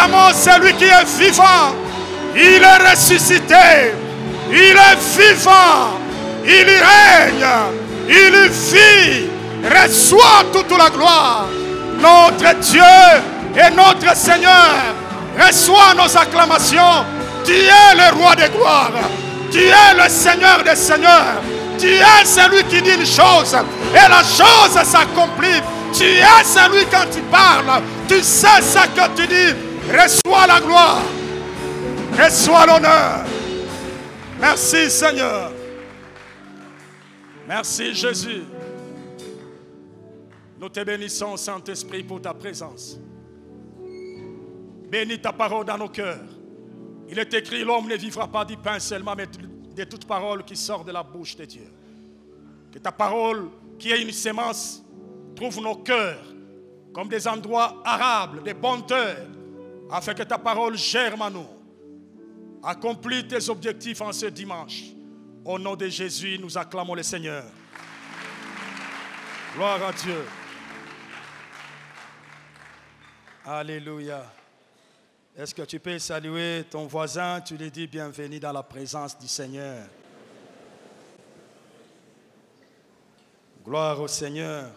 acclamons celui qui est vivant. Il est ressuscité. Il est vivant. Il règne. Il vit. Reçois toute la gloire. Notre Dieu et notre Seigneur. Reçois nos acclamations. Tu es le roi des gloires. Tu es le Seigneur des seigneurs. Tu es celui qui dit une chose et la chose s'accomplit. Tu es celui quand tu parles. Tu sais ce que tu dis. Reçois la gloire. Reçois l'honneur. Merci Seigneur. Merci Jésus. Nous te bénissons Saint-Esprit pour ta présence. Bénis ta parole dans nos cœurs. Il est écrit, l'homme ne vivra pas du pain seulement, mais de toute parole qui sort de la bouche de Dieu. Que ta parole, qui est une sémence, trouve nos cœurs comme des endroits arables, des bonnes terres, afin que ta parole germe en nous. Accomplis tes objectifs en ce dimanche. Au nom de Jésus, nous acclamons le Seigneur. Gloire à Dieu. Alléluia. Est-ce que tu peux saluer ton voisin? Tu lui dis bienvenue dans la présence du Seigneur. Gloire au Seigneur.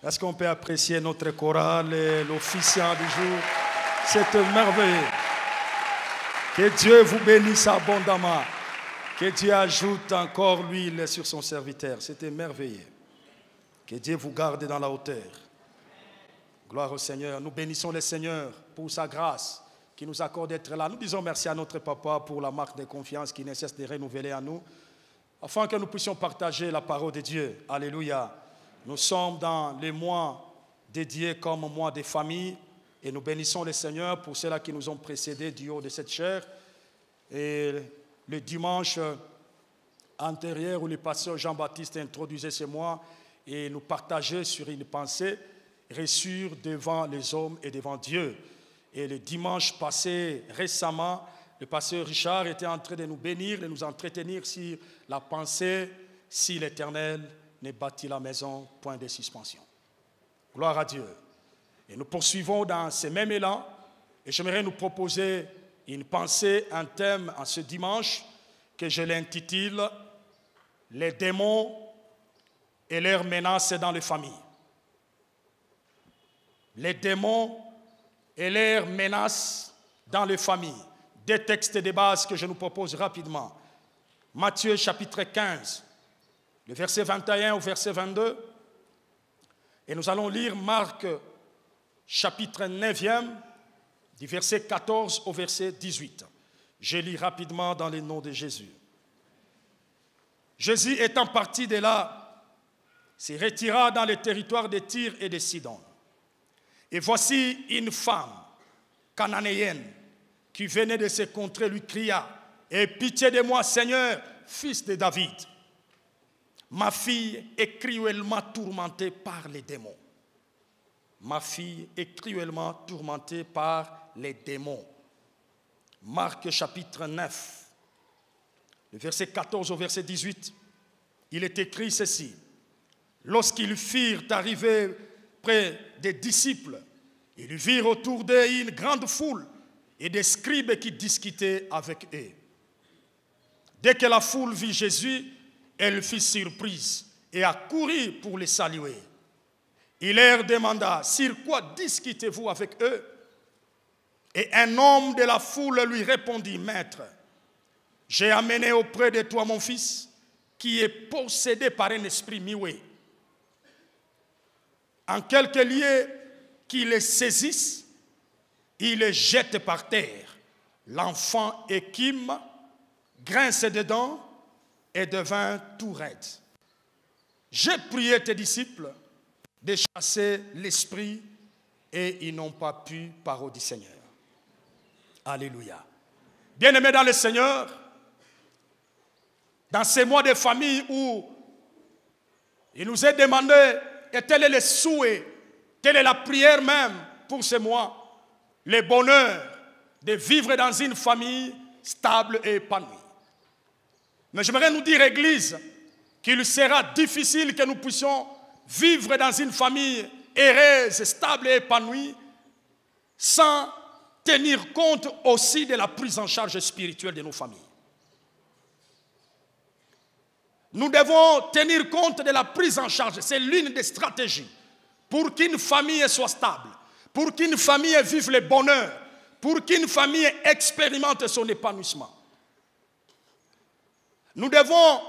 Est-ce qu'on peut apprécier notre chorale et l'officiant du jour? C'est merveilleux. Que Dieu vous bénisse abondamment. Que Dieu ajoute encore l'huile sur son serviteur. C'était merveilleux. Que Dieu vous garde dans la hauteur. Gloire au Seigneur. Nous bénissons le Seigneur pour sa grâce qui nous accorde d'être là. Nous disons merci à notre papa pour la marque de confiance qui ne cesse de renouveler à nous, afin que nous puissions partager la parole de Dieu. Alléluia. Nous sommes dans les mois dédiés comme mois des familles et nous bénissons le Seigneur pour ceux-là qui nous ont précédés du haut de cette chair. Et le dimanche antérieur où le pasteur Jean-Baptiste introduisait ce mois et nous partageait sur une pensée reçue devant les hommes et devant Dieu. Et le dimanche passé, récemment, le pasteur Richard était en train de nous bénir, de nous entretenir sur la pensée, si l'Éternel ne bâtit la maison, point de suspension. Gloire à Dieu. Et nous poursuivons dans ce même élan, et j'aimerais nous proposer une pensée, un thème en ce dimanche, que je l'intitule « Les démons et leurs menaces dans les familles ». Les démons et leurs menaces dans les familles. Des textes de base que je nous propose rapidement. Matthieu chapitre 15, le verset 21 au verset 22. Et nous allons lire Marc chapitre 9e, du verset 14 au verset 18. Je lis rapidement dans le nom de Jésus. Jésus étant parti de là, se retira dans le territoire de Tyr et de Sidon. Et voici une femme cananéenne qui venait de se contrer lui cria « Aie pitié de moi, Seigneur, fils de David. Ma fille est cruellement tourmentée par les démons. » Ma fille est cruellement tourmentée par les démons. Marc chapitre 9, le verset 14 au verset 18, il est écrit ceci. Lorsqu'ils firent arriver près des disciples, ils virent autour d'eux une grande foule et des scribes qui discutaient avec eux. Dès que la foule vit Jésus, elle fut surprise et accourut pour les saluer. Il leur demanda, sur quoi discutez-vous avec eux? Et un homme de la foule lui répondit, Maître, j'ai amené auprès de toi mon fils qui est possédé par un esprit muet. En quelque lieu qu'il le saisisse, il le jette par terre. L'enfant écume, grince dedans et devint tout raide. J'ai prié tes disciples de chasser l'esprit et ils n'ont pas pu, parole du Seigneur. Alléluia. Bien-aimés dans le Seigneur, dans ces mois de famille où il nous est demandé, et tel est le souhait, telle est la prière même pour ces mois, le bonheur de vivre dans une famille stable et épanouie. Mais j'aimerais nous dire, Église, qu'il sera difficile que nous puissions vivre dans une famille heureuse, stable et épanouie sans tenir compte aussi de la prise en charge spirituelle de nos familles. Nous devons tenir compte de la prise en charge. C'est l'une des stratégies pour qu'une famille soit stable, pour qu'une famille vive le bonheur, pour qu'une famille expérimente son épanouissement. Nous devons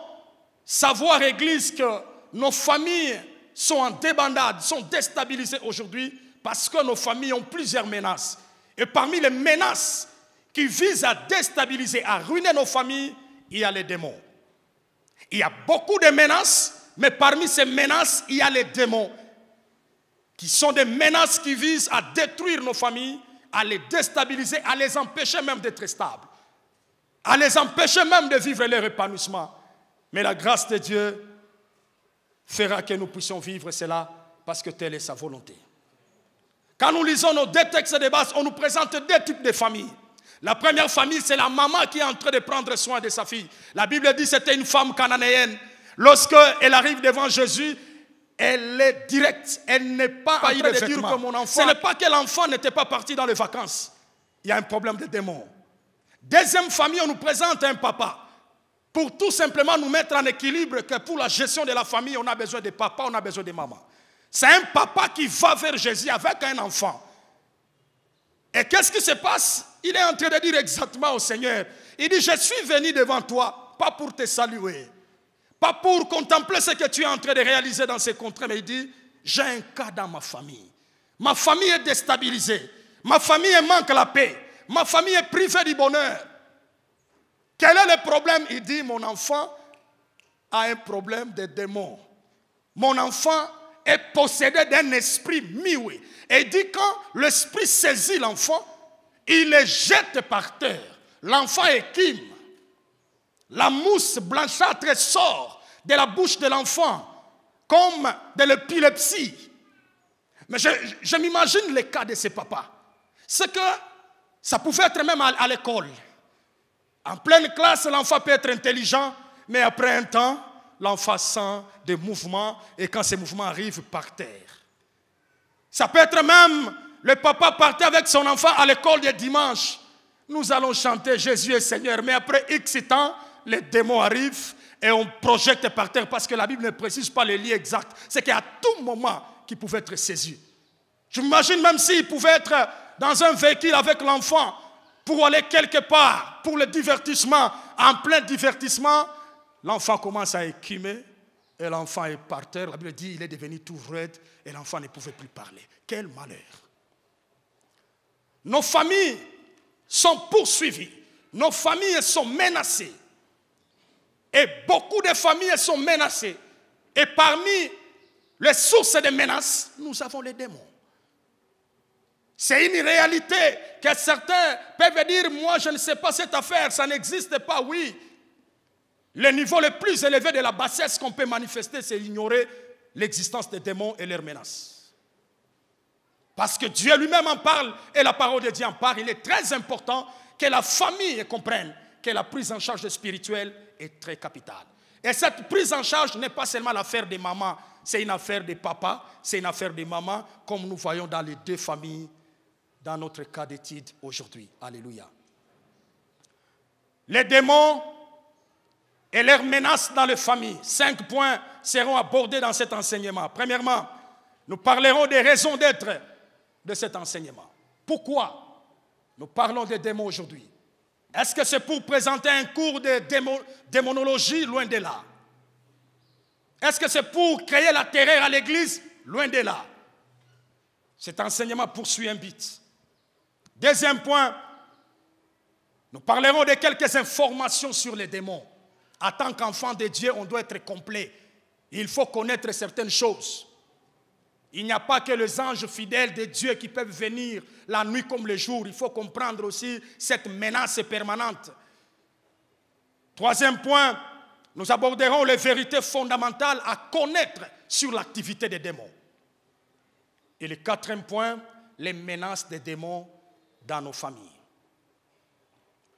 savoir, Église, que nos familles sont en débandade, sont déstabilisées aujourd'hui parce que nos familles ont plusieurs menaces. Et parmi les menaces qui visent à déstabiliser, à ruiner nos familles, il y a les démons. Il y a beaucoup de menaces, mais parmi ces menaces, il y a les démons, qui sont des menaces qui visent à détruire nos familles, à les déstabiliser, à les empêcher même d'être stables, à les empêcher même de vivre leur épanouissement. Mais la grâce de Dieu fera que nous puissions vivre cela parce que telle est sa volonté. Quand nous lisons nos deux textes de base, on nous présente deux types de familles. La première famille, c'est la maman qui est en train de prendre soin de sa fille. La Bible dit que c'était une femme cananéenne. Lorsqu'elle arrive devant Jésus, elle est directe. Elle n'est pas en train de dire que mon enfant... Ce n'est pas que l'enfant n'était pas parti dans les vacances. Il y a un problème de démon. Deuxième famille, on nous présente un papa. Pour tout simplement nous mettre en équilibre, que pour la gestion de la famille, on a besoin de papa, on a besoin de maman. C'est un papa qui va vers Jésus avec un enfant. Et qu'est-ce qui se passe? Il est en train de dire exactement au Seigneur. Il dit, je suis venu devant toi, pas pour te saluer, pas pour contempler ce que tu es en train de réaliser dans ces contrées, mais il dit, j'ai un cas dans ma famille. Ma famille est déstabilisée. Ma famille manque la paix. Ma famille est privée du bonheur. Quel est le problème? Il dit, mon enfant a un problème de démon. Mon enfant est possédé d'un esprit mioué. Et il dit, quand l'esprit saisit l'enfant, il le jette par terre. L'enfant écume. La mousse blanchâtre sort de la bouche de l'enfant comme de l'épilepsie. Mais je m'imagine le cas de ces papas. C'est que ça pouvait être même à l'école. En pleine classe, l'enfant peut être intelligent, mais après un temps, l'enfant sent des mouvements et quand ces mouvements arrivent par terre. Ça peut être même le papa partait avec son enfant à l'école le dimanche. Nous allons chanter Jésus est Seigneur, mais après X temps, les démons arrivent et on projette par terre parce que la Bible ne précise pas les lieux exacts. C'est qu'à tout moment, qu'il pouvait être saisi. Je m'imagine même s'il pouvait être dans un véhicule avec l'enfant pour aller quelque part, pour le divertissement, en plein divertissement, l'enfant commence à écumer et l'enfant est par terre. La Bible dit qu'il est devenu tout raide et l'enfant ne pouvait plus parler. Quel malheur! Nos familles sont poursuivies. Nos familles sont menacées. Et beaucoup de familles sont menacées. Et parmi les sources de menaces, nous avons les démons. C'est une réalité que certains peuvent dire, moi je ne sais pas cette affaire, ça n'existe pas, oui. Le niveau le plus élevé de la bassesse qu'on peut manifester, c'est ignorer l'existence des démons et leurs menaces. Parce que Dieu lui-même en parle et la parole de Dieu en parle. Il est très important que la famille comprenne que la prise en charge spirituelle est très capitale. Et cette prise en charge n'est pas seulement l'affaire des mamans, c'est une affaire des papas, c'est une affaire des mamans, comme nous voyons dans les deux familles, dans notre cas d'étude aujourd'hui. Alléluia. Les démons et leurs menaces dans les familles. 5 points seront abordés dans cet enseignement. Premièrement, nous parlerons des raisons d'être de cet enseignement. Pourquoi nous parlons des démons aujourd'hui? Est-ce que c'est pour présenter un cours de démonologie? Loin de là. Est-ce que c'est pour créer la terreur à l'église? Loin de là. Cet enseignement poursuit un but. Deuxième point, nous parlerons de quelques informations sur les démons. En tant qu'enfant de Dieu, on doit être complet. Il faut connaître certaines choses. Il n'y a pas que les anges fidèles de Dieu qui peuvent venir la nuit comme le jour. Il faut comprendre aussi cette menace permanente. Troisième point, nous aborderons les vérités fondamentales à connaître sur l'activité des démons. Et le quatrième point, les menaces des démons dans nos familles.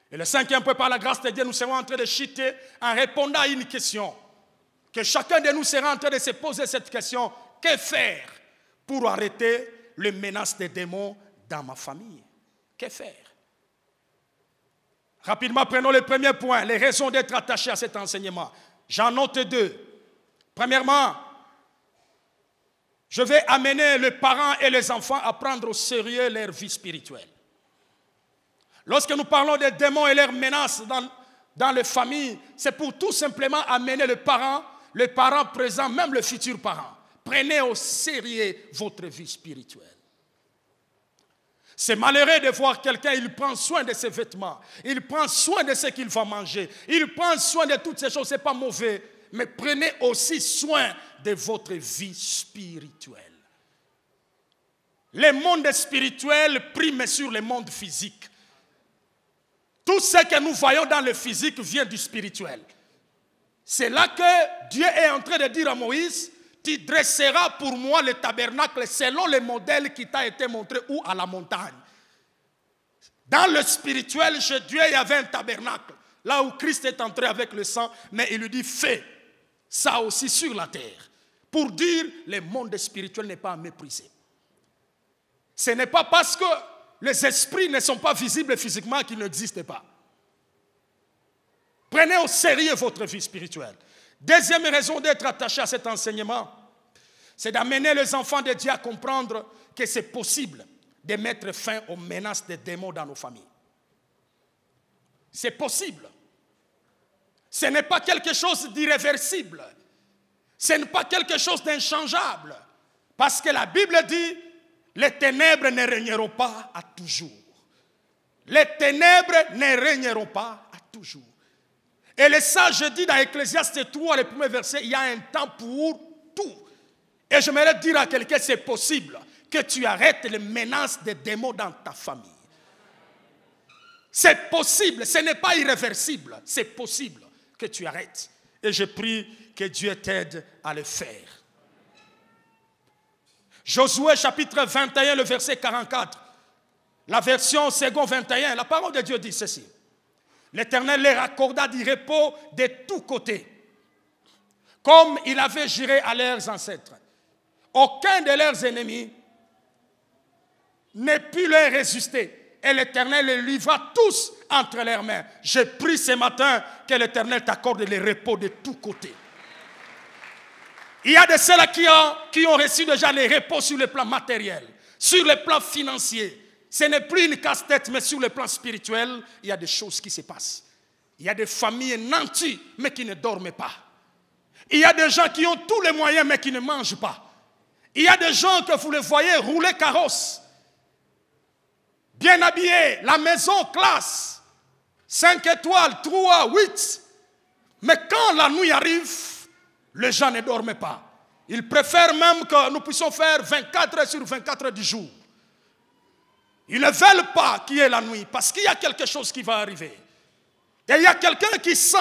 Et le cinquième point, par la grâce de Dieu, nous serons en train de chuter en répondant à une question. Que chacun de nous sera en train de se poser cette question. Que faire pour arrêter les menaces des démons dans ma famille? Que faire? Rapidement, prenons le premier point, les raisons d'être attachés à cet enseignement. J'en note deux. Premièrement, je vais amener les parents et les enfants à prendre au sérieux leur vie spirituelle. Lorsque nous parlons des démons et leurs menaces dans les familles, c'est pour tout simplement amener les parents présents, même les futurs parents. Prenez au sérieux votre vie spirituelle. C'est malheureux de voir quelqu'un, il prend soin de ses vêtements, il prend soin de ce qu'il va manger, il prend soin de toutes ces choses, ce n'est pas mauvais, mais prenez aussi soin de votre vie spirituelle. Le monde spirituel prime sur le monde physique. Tout ce que nous voyons dans le physique vient du spirituel. C'est là que Dieu est en train de dire à Moïse, tu dresseras pour moi le tabernacle selon le modèle qui t'a été montré ou à la montagne. Dans le spirituel, chez Dieu, il y avait un tabernacle. Là où Christ est entré avec le sang, mais il lui dit, fais ça aussi sur la terre. Pour dire, le monde spirituel n'est pas à mépriser. Ce n'est pas parce que les esprits ne sont pas visibles physiquement qu'ils n'existent pas. Prenez au sérieux votre vie spirituelle. Deuxième raison d'être attaché à cet enseignement, c'est d'amener les enfants de Dieu à comprendre que c'est possible de mettre fin aux menaces des démons dans nos familles. C'est possible. Ce n'est pas quelque chose d'irréversible. Ce n'est pas quelque chose d'inchangeable. Parce que la Bible dit, les ténèbres ne régneront pas à toujours. Les ténèbres ne régneront pas à toujours. Et le sage dit dans Ecclésiaste 3, le premier verset, il y a un temps pour tout. Et j'aimerais dire à quelqu'un, c'est possible que tu arrêtes les menaces des démons dans ta famille. C'est possible, ce n'est pas irréversible, c'est possible que tu arrêtes. Et je prie que Dieu t'aide à le faire. Josué chapitre 21, le verset 44, la version second 21, la parole de Dieu dit ceci. L'Éternel leur accorda du repos de tous côtés, comme il avait juré à leurs ancêtres. Aucun de leurs ennemis ne put leur résister. Et l'Éternel les livra tous entre leurs mains. Je prie ce matin que l'Éternel t'accorde le repos de tous côtés. Il y a de ceux-là qui ont reçu déjà le repos sur le plan matériel, sur le plan financier. Ce n'est plus une casse-tête, mais sur le plan spirituel, il y a des choses qui se passent. Il y a des familles nanties, mais qui ne dorment pas. Il y a des gens qui ont tous les moyens, mais qui ne mangent pas. Il y a des gens que vous les voyez rouler carrosse, bien habillés, la maison classe, 5 étoiles, 3, 8. Mais quand la nuit arrive, les gens ne dorment pas. Ils préfèrent même que nous puissions faire 24 heures sur 24 heures du jour. Ils ne veulent pas qu'il y ait la nuit parce qu'il y a quelque chose qui va arriver. Et il y a quelqu'un qui sent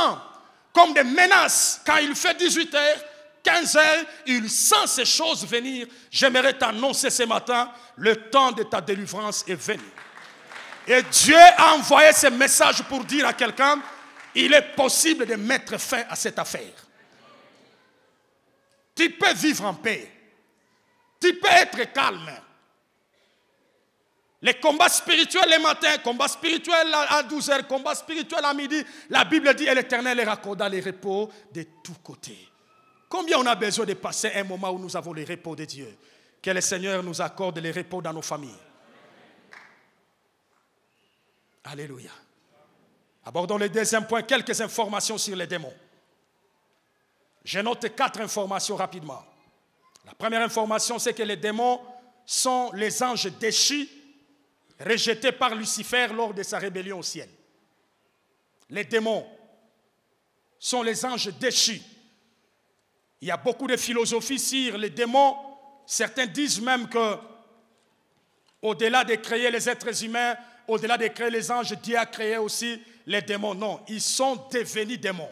comme des menaces quand il fait 18 heures, 15 heures, il sent ces choses venir. J'aimerais t'annoncer ce matin, le temps de ta délivrance est venu. Et Dieu a envoyé ce message pour dire à quelqu'un, il est possible de mettre fin à cette affaire. Tu peux vivre en paix. Tu peux être calme. Les combats spirituels le matin, combats spirituels à 12h, combats spirituels à midi, la Bible dit, et l'Éternel leur accorda les repos de tous côtés. Combien on a besoin de passer un moment où nous avons les repos de Dieu? Que le Seigneur nous accorde les repos dans nos familles. Alléluia. Abordons le deuxième point, quelques informations sur les démons. Je note 4 informations rapidement. La première information, c'est que les démons sont les anges déchus, rejetés par Lucifer lors de sa rébellion au ciel. Les démons sont les anges déchus. Il y a beaucoup de philosophies sur les démons. Certains disent même que, au-delà de créer les êtres humains, au-delà de créer les anges, Dieu a créé aussi les démons. Non, ils sont devenus démons.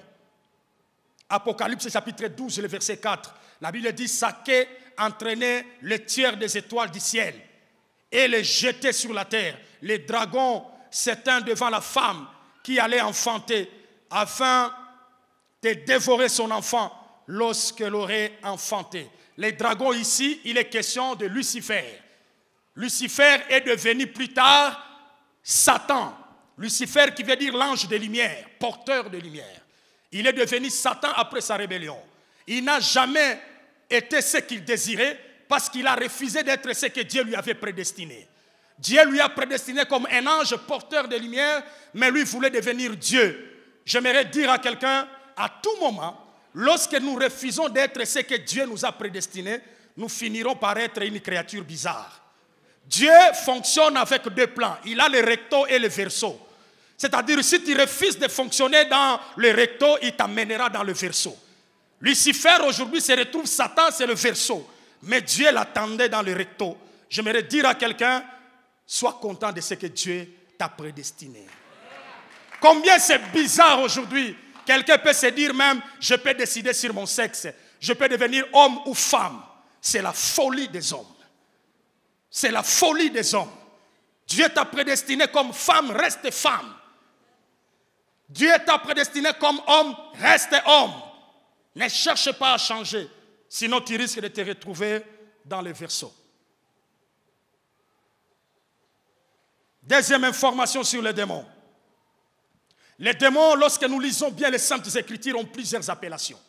Apocalypse chapitre 12, le verset 4. La Bible dit, Saké entraînait le tiers des étoiles du ciel et les jetait sur la terre. Les dragons s'éteignent devant la femme qui allait enfanter afin de dévorer son enfant lorsqu'elle aurait enfanté. Les dragons ici, il est question de Lucifer. Lucifer est devenu plus tard Satan, Lucifer qui veut dire l'ange de lumière, porteur de lumière. Il est devenu Satan après sa rébellion. Il n'a jamais été ce qu'il désirait parce qu'il a refusé d'être ce que Dieu lui avait prédestiné. Dieu lui a prédestiné comme un ange porteur de lumière, mais lui voulait devenir Dieu. J'aimerais dire à quelqu'un, à tout moment, lorsque nous refusons d'être ce que Dieu nous a prédestiné, nous finirons par être une créature bizarre. Dieu fonctionne avec deux plans. Il a le recto et le verso. C'est-à-dire, si tu refuses de fonctionner dans le recto, il t'amènera dans le verso. Lucifer, aujourd'hui, se retrouve Satan, c'est le verso. Mais Dieu l'attendait dans le recto. J'aimerais dire à quelqu'un, sois content de ce que Dieu t'a prédestiné. Combien c'est bizarre aujourd'hui. Quelqu'un peut se dire même, je peux décider sur mon sexe. Je peux devenir homme ou femme. C'est la folie des hommes. C'est la folie des hommes. Dieu t'a prédestiné comme femme, reste femme. Dieu t'a prédestiné comme homme, reste homme. Ne cherche pas à changer, sinon tu risques de te retrouver dans le verseau. Deuxième information sur les démons. Les démons, lorsque nous lisons bien les Saintes Écritures, ont plusieurs appellations.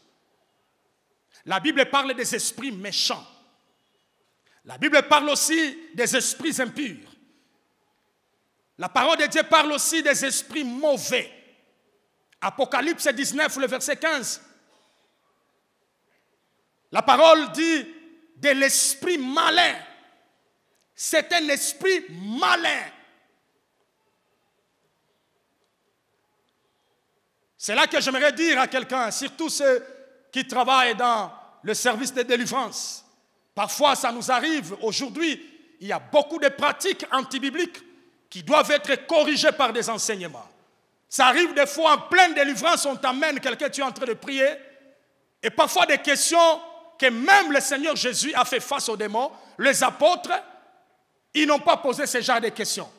La Bible parle des esprits méchants. La Bible parle aussi des esprits impurs. La parole de Dieu parle aussi des esprits mauvais. Apocalypse 19, le verset 15. La parole dit de l'esprit malin. C'est un esprit malin. C'est là que j'aimerais dire à quelqu'un, surtout ceux qui travaillent dans le service de délivrance. Parfois, ça nous arrive. Aujourd'hui, il y a beaucoup de pratiques antibibliques qui doivent être corrigées par des enseignements. Ça arrive des fois en pleine délivrance, on t'amène quelqu'un, tu es en train de prier, et parfois des questions que même le Seigneur Jésus a fait face aux démons, les apôtres, ils n'ont pas posé ce genre de questions.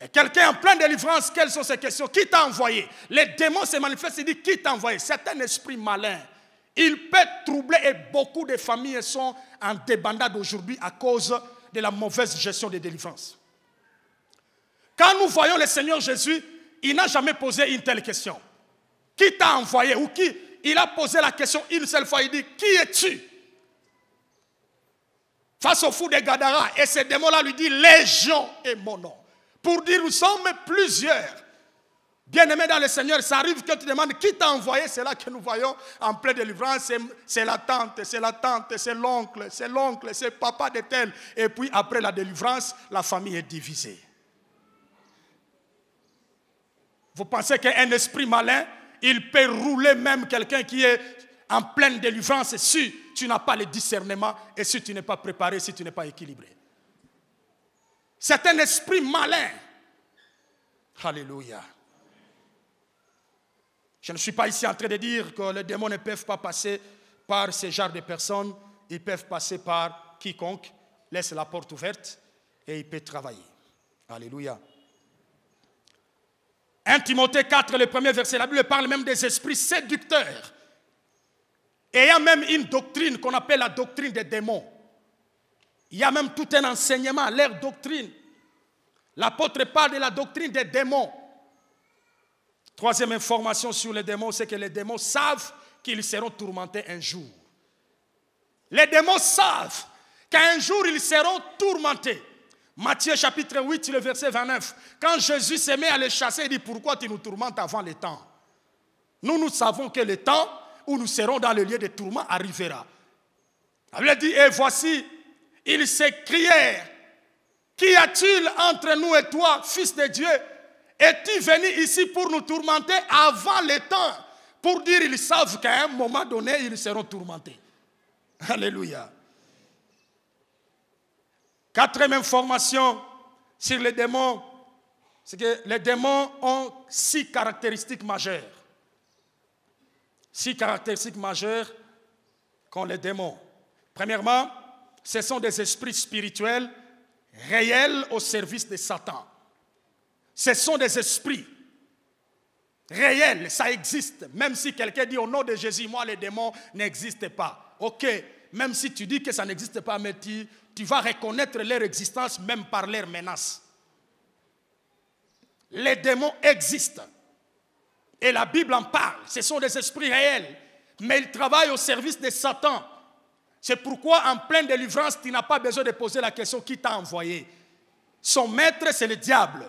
Et quelqu'un en pleine délivrance, quelles sont ces questions? Qui t'a envoyé? Les démons se manifestent, ils disent qui t'a envoyé? C'est un esprit malin. Il peut troubler et beaucoup de familles sont en débandade aujourd'hui à cause de la mauvaise gestion des délivrances. Quand nous voyons le Seigneur Jésus, il n'a jamais posé une telle question. Qui t'a envoyé ou qui? Il a posé la question une seule fois, il dit, qui es-tu? Face au fou de Gadara, et ce démon-là lui dit, Légion est mon nom. Pour dire, nous sommes plusieurs. Bien-aimés dans le Seigneur, ça arrive que tu demandes qui t'a envoyé, c'est là que nous voyons en pleine délivrance, c'est la tante, c'est l'oncle, c'est papa de tel. Et puis après la délivrance, la famille est divisée. Vous pensez qu'un esprit malin, il peut rouler même quelqu'un qui est en pleine délivrance si tu n'as pas le discernement et si tu n'es pas préparé, si tu n'es pas équilibré. C'est un esprit malin. Alléluia. Je ne suis pas ici en train de dire que les démons ne peuvent pas passer par ce genre de personnes. Ils peuvent passer par quiconque. Laisse la porte ouverte et il peut travailler. Alléluia. 1 Timothée 4, le premier verset, la Bible parle même des esprits séducteurs. Et il y a même une doctrine qu'on appelle la doctrine des démons. Il y a même tout un enseignement, leur doctrine. L'apôtre parle de la doctrine des démons. Troisième information sur les démons, c'est que les démons savent qu'ils seront tourmentés un jour. Les démons savent qu'un jour ils seront tourmentés. Matthieu chapitre 8, le verset 29. Quand Jésus se met à les chasser, il dit, pourquoi tu nous tourmentes avant le temps? Nous savons que le temps où nous serons dans le lieu de tourment arrivera. La Bible dit, et voici, ils s'écrièrent, qu'y a-t-il entre nous et toi, fils de Dieu? Es-tu venu ici pour nous tourmenter avant le temps? Pour dire, ils savent qu'à un moment donné, ils seront tourmentés. Alléluia. Quatrième information sur les démons, c'est que les démons ont 6 caractéristiques majeures. 6 caractéristiques majeures qu'ont les démons. Premièrement, ce sont des esprits spirituels réels au service de Satan. Ce sont des esprits réels, ça existe. Même si quelqu'un dit au nom de Jésus, moi les démons n'existent pas. Ok, même si tu dis que ça n'existe pas, mais tu vas reconnaître leur existence même par leurs menaces. Les démons existent. Et la Bible en parle. Ce sont des esprits réels. Mais ils travaillent au service de Satan. C'est pourquoi en pleine délivrance, tu n'as pas besoin de poser la question qui t'a envoyé. Son maître, c'est le diable.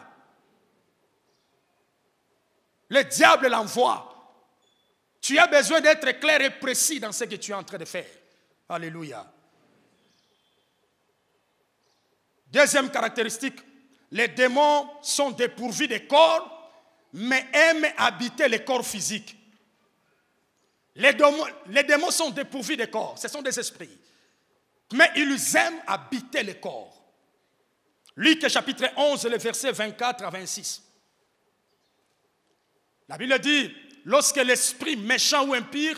Le diable l'envoie. Tu as besoin d'être clair et précis dans ce que tu es en train de faire. Alléluia. Deuxième caractéristique, les démons sont dépourvus de corps, mais aiment habiter les corps physiques. Les démons sont dépourvus de corps, ce sont des esprits. Mais ils aiment habiter les corps. Luc chapitre 11, le verset 24 à 26. La Bible dit, lorsque l'esprit méchant ou impur,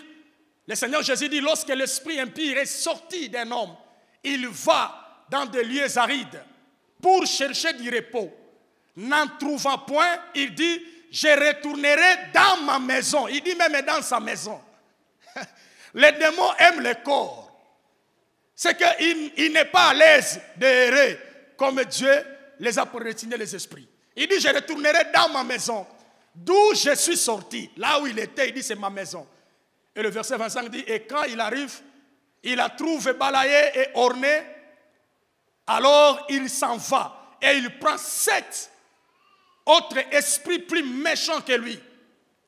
le Seigneur Jésus dit, lorsque l'esprit impur est sorti d'un homme, il va dans des lieux arides pour chercher du repos. N'en trouvant point, il dit, je retournerai dans ma maison. Il dit même dans sa maison. Les démons aiment le corps. C'est qu'il n'est pas à l'aise d'errer comme Dieu les a prédestinés les esprits. Il dit, je retournerai dans ma maison, d'où je suis sorti. Là où il était, il dit, c'est ma maison. Et le verset 25 dit, et quand il arrive, il la trouve balayée et ornée, alors il s'en va et il prend 7 autres esprits plus méchants que lui.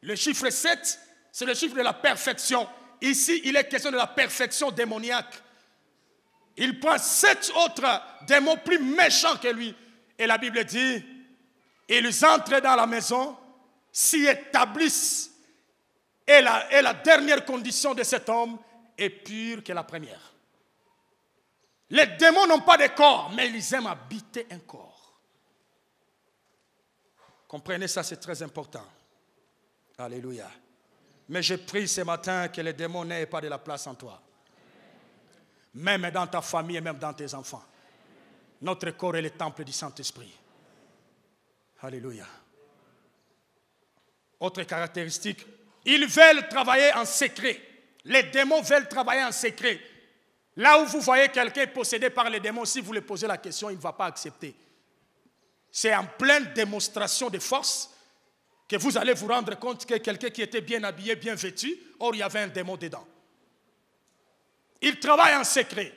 Le chiffre 7, c'est le chiffre de la perfection. Ici, il est question de la perfection démoniaque. Il prend 7 autres démons plus méchants que lui. Et la Bible dit, ils entrent dans la maison, s'y établissent. Et la dernière condition de cet homme est pure que la première. Les démons n'ont pas de corps, mais ils aiment habiter un corps. Comprenez ça, c'est très important. Alléluia. Mais je prie ce matin que les démons n'aient pas de la place en toi. Même dans ta famille et même dans tes enfants. Notre corps est le temple du Saint-Esprit. Alléluia. Autre caractéristique, ils veulent travailler en secret. Les démons veulent travailler en secret. Là où vous voyez quelqu'un possédé par les démons, si vous lui posez la question, il ne va pas accepter. C'est en pleine démonstration de force que vous allez vous rendre compte que quelqu'un qui était bien habillé, bien vêtu, or il y avait un démon dedans. Ils travaillent en secret.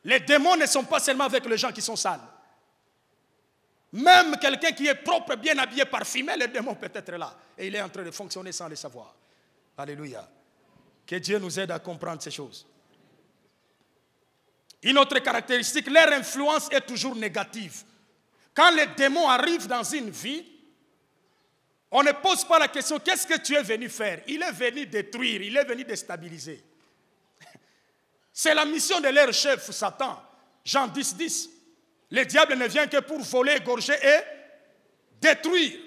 Les démons ne sont pas seulement avec les gens qui sont sales. Même quelqu'un qui est propre, bien habillé, parfumé, le démon peut être là. Et il est en train de fonctionner sans le savoir. Alléluia. Que Dieu nous aide à comprendre ces choses. Une autre caractéristique, leur influence est toujours négative. Quand les démons arrivent dans une vie, on ne pose pas la question, qu'est-ce que tu es venu faire? Il est venu détruire, il est venu déstabiliser. C'est la mission de leur chef, Satan. Jean 10, 10. Le diable ne vient que pour voler, égorger et détruire.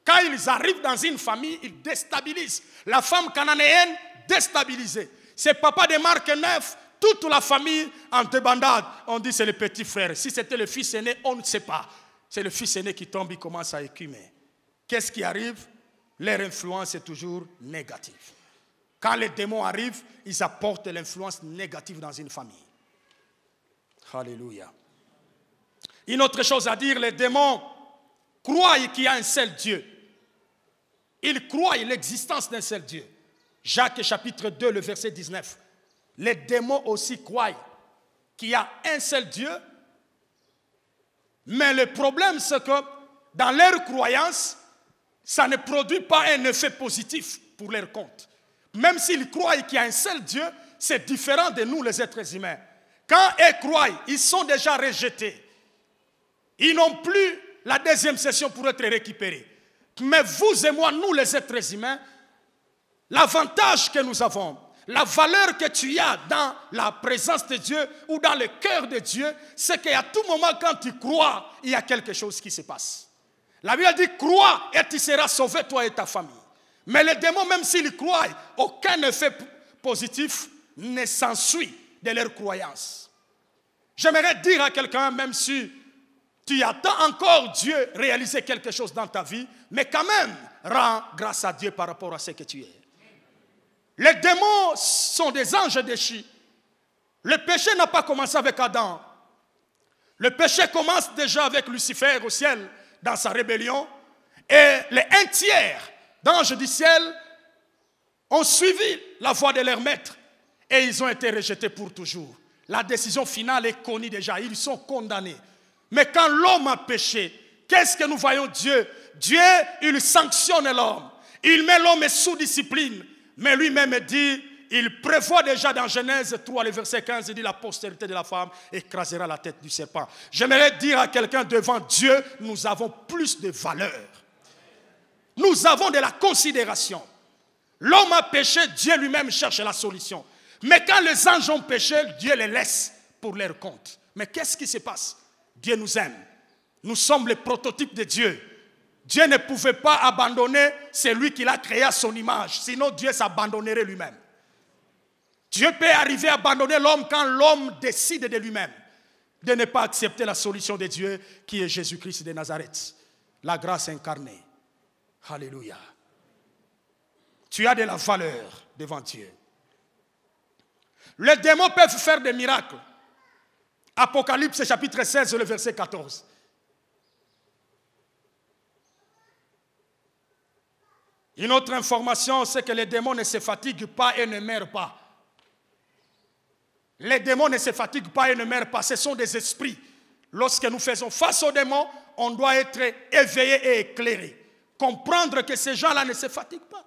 Quand ils arrivent dans une famille, ils déstabilisent. La femme cananéenne, déstabilisée. C'est papa de Marc 9, toute la famille en débandade. On dit c'est le petit frère. Si c'était le fils aîné, on ne sait pas. C'est le fils aîné qui tombe, il commence à écumer. Qu'est-ce qui arrive? Leur influence est toujours négative. Quand les démons arrivent, ils apportent l'influence négative dans une famille. Alléluia. Une autre chose à dire, les démons croient qu'il y a un seul Dieu. Ils croient l'existence d'un seul Dieu. Jacques chapitre 2, le verset 19. Les démons aussi croient qu'il y a un seul Dieu. Mais le problème, c'est que dans leur croyance, ça ne produit pas un effet positif pour leur compte. Même s'ils croient qu'il y a un seul Dieu, c'est différent de nous les êtres humains. Quand ils croient, ils sont déjà rejetés. Ils n'ont plus la deuxième session pour être récupérés. Mais vous et moi, nous les êtres humains, l'avantage que nous avons, la valeur que tu as dans la présence de Dieu ou dans le cœur de Dieu, c'est qu'à tout moment quand tu crois, il y a quelque chose qui se passe. La Bible dit, crois et tu seras sauvé, toi et ta famille. Mais les démons, même s'ils croient, aucun effet positif ne s'ensuit de leur croyance. J'aimerais dire à quelqu'un, même si tu attends encore Dieu réaliser quelque chose dans ta vie, mais quand même, rends grâce à Dieu par rapport à ce que tu es. Les démons sont des anges déchus. Le péché n'a pas commencé avec Adam. Le péché commence déjà avec Lucifer au ciel, dans sa rébellion. Et les un tiers d'anges du ciel ont suivi la voie de leur maître et ils ont été rejetés pour toujours. La décision finale est connue déjà, ils sont condamnés. Mais quand l'homme a péché, qu'est-ce que nous voyons Dieu? Dieu, il sanctionne l'homme. Il met l'homme sous discipline. Mais lui-même dit, il prévoit déjà dans Genèse 3, le verset 15, il dit la postérité de la femme écrasera la tête du serpent. J'aimerais dire à quelqu'un devant Dieu, nous avons plus de valeur. Nous avons de la considération. L'homme a péché, Dieu lui-même cherche la solution. Mais quand les anges ont péché, Dieu les laisse pour leur compte. Mais qu'est-ce qui se passe? Dieu nous aime. Nous sommes les prototypes de Dieu. Dieu ne pouvait pas abandonner celui qu'il a créé à son image. Sinon, Dieu s'abandonnerait lui-même. Dieu peut arriver à abandonner l'homme quand l'homme décide de lui-même de ne pas accepter la solution de Dieu qui est Jésus-Christ de Nazareth. La grâce incarnée. Alléluia. Tu as de la valeur devant Dieu. Les démons peuvent faire des miracles. Apocalypse chapitre 16, le verset 14. Une autre information, c'est que les démons ne se fatiguent pas et ne meurent pas. Les démons ne se fatiguent pas et ne meurent pas. Ce sont des esprits. Lorsque nous faisons face aux démons, on doit être éveillé et éclairé. Comprendre que ces gens-là ne se fatiguent pas.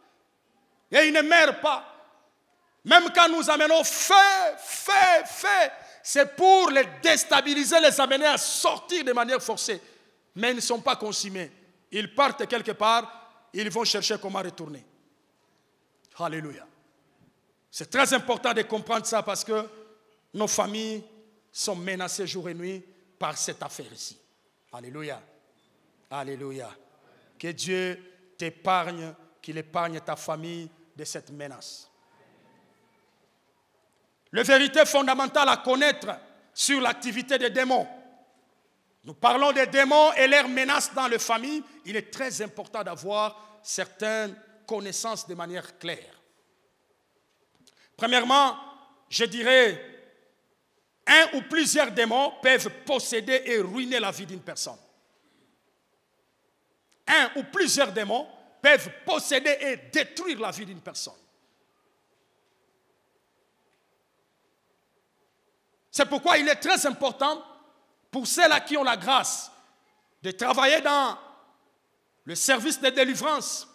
Et ils ne meurent pas. Même quand nous amenons feu, c'est pour les déstabiliser, les amener à sortir de manière forcée. Mais ils ne sont pas consumés. Ils partent quelque part, ils vont chercher comment retourner. Alléluia. C'est très important de comprendre ça parce que nos familles sont menacées jour et nuit par cette affaire ici. Alléluia. Alléluia. Que Dieu t'épargne, qu'il épargne ta famille de cette menace. La vérité fondamentale à connaître sur l'activité des démons. Nous parlons des démons et leurs menaces dans les familles. Il est très important d'avoir certaines connaissances de manière claire. Premièrement, je dirais, un ou plusieurs démons peuvent posséder et ruiner la vie d'une personne. Un ou plusieurs démons peuvent posséder et détruire la vie d'une personne. C'est pourquoi il est très important pour ceux-là qui ont la grâce de travailler dans le service de délivrance,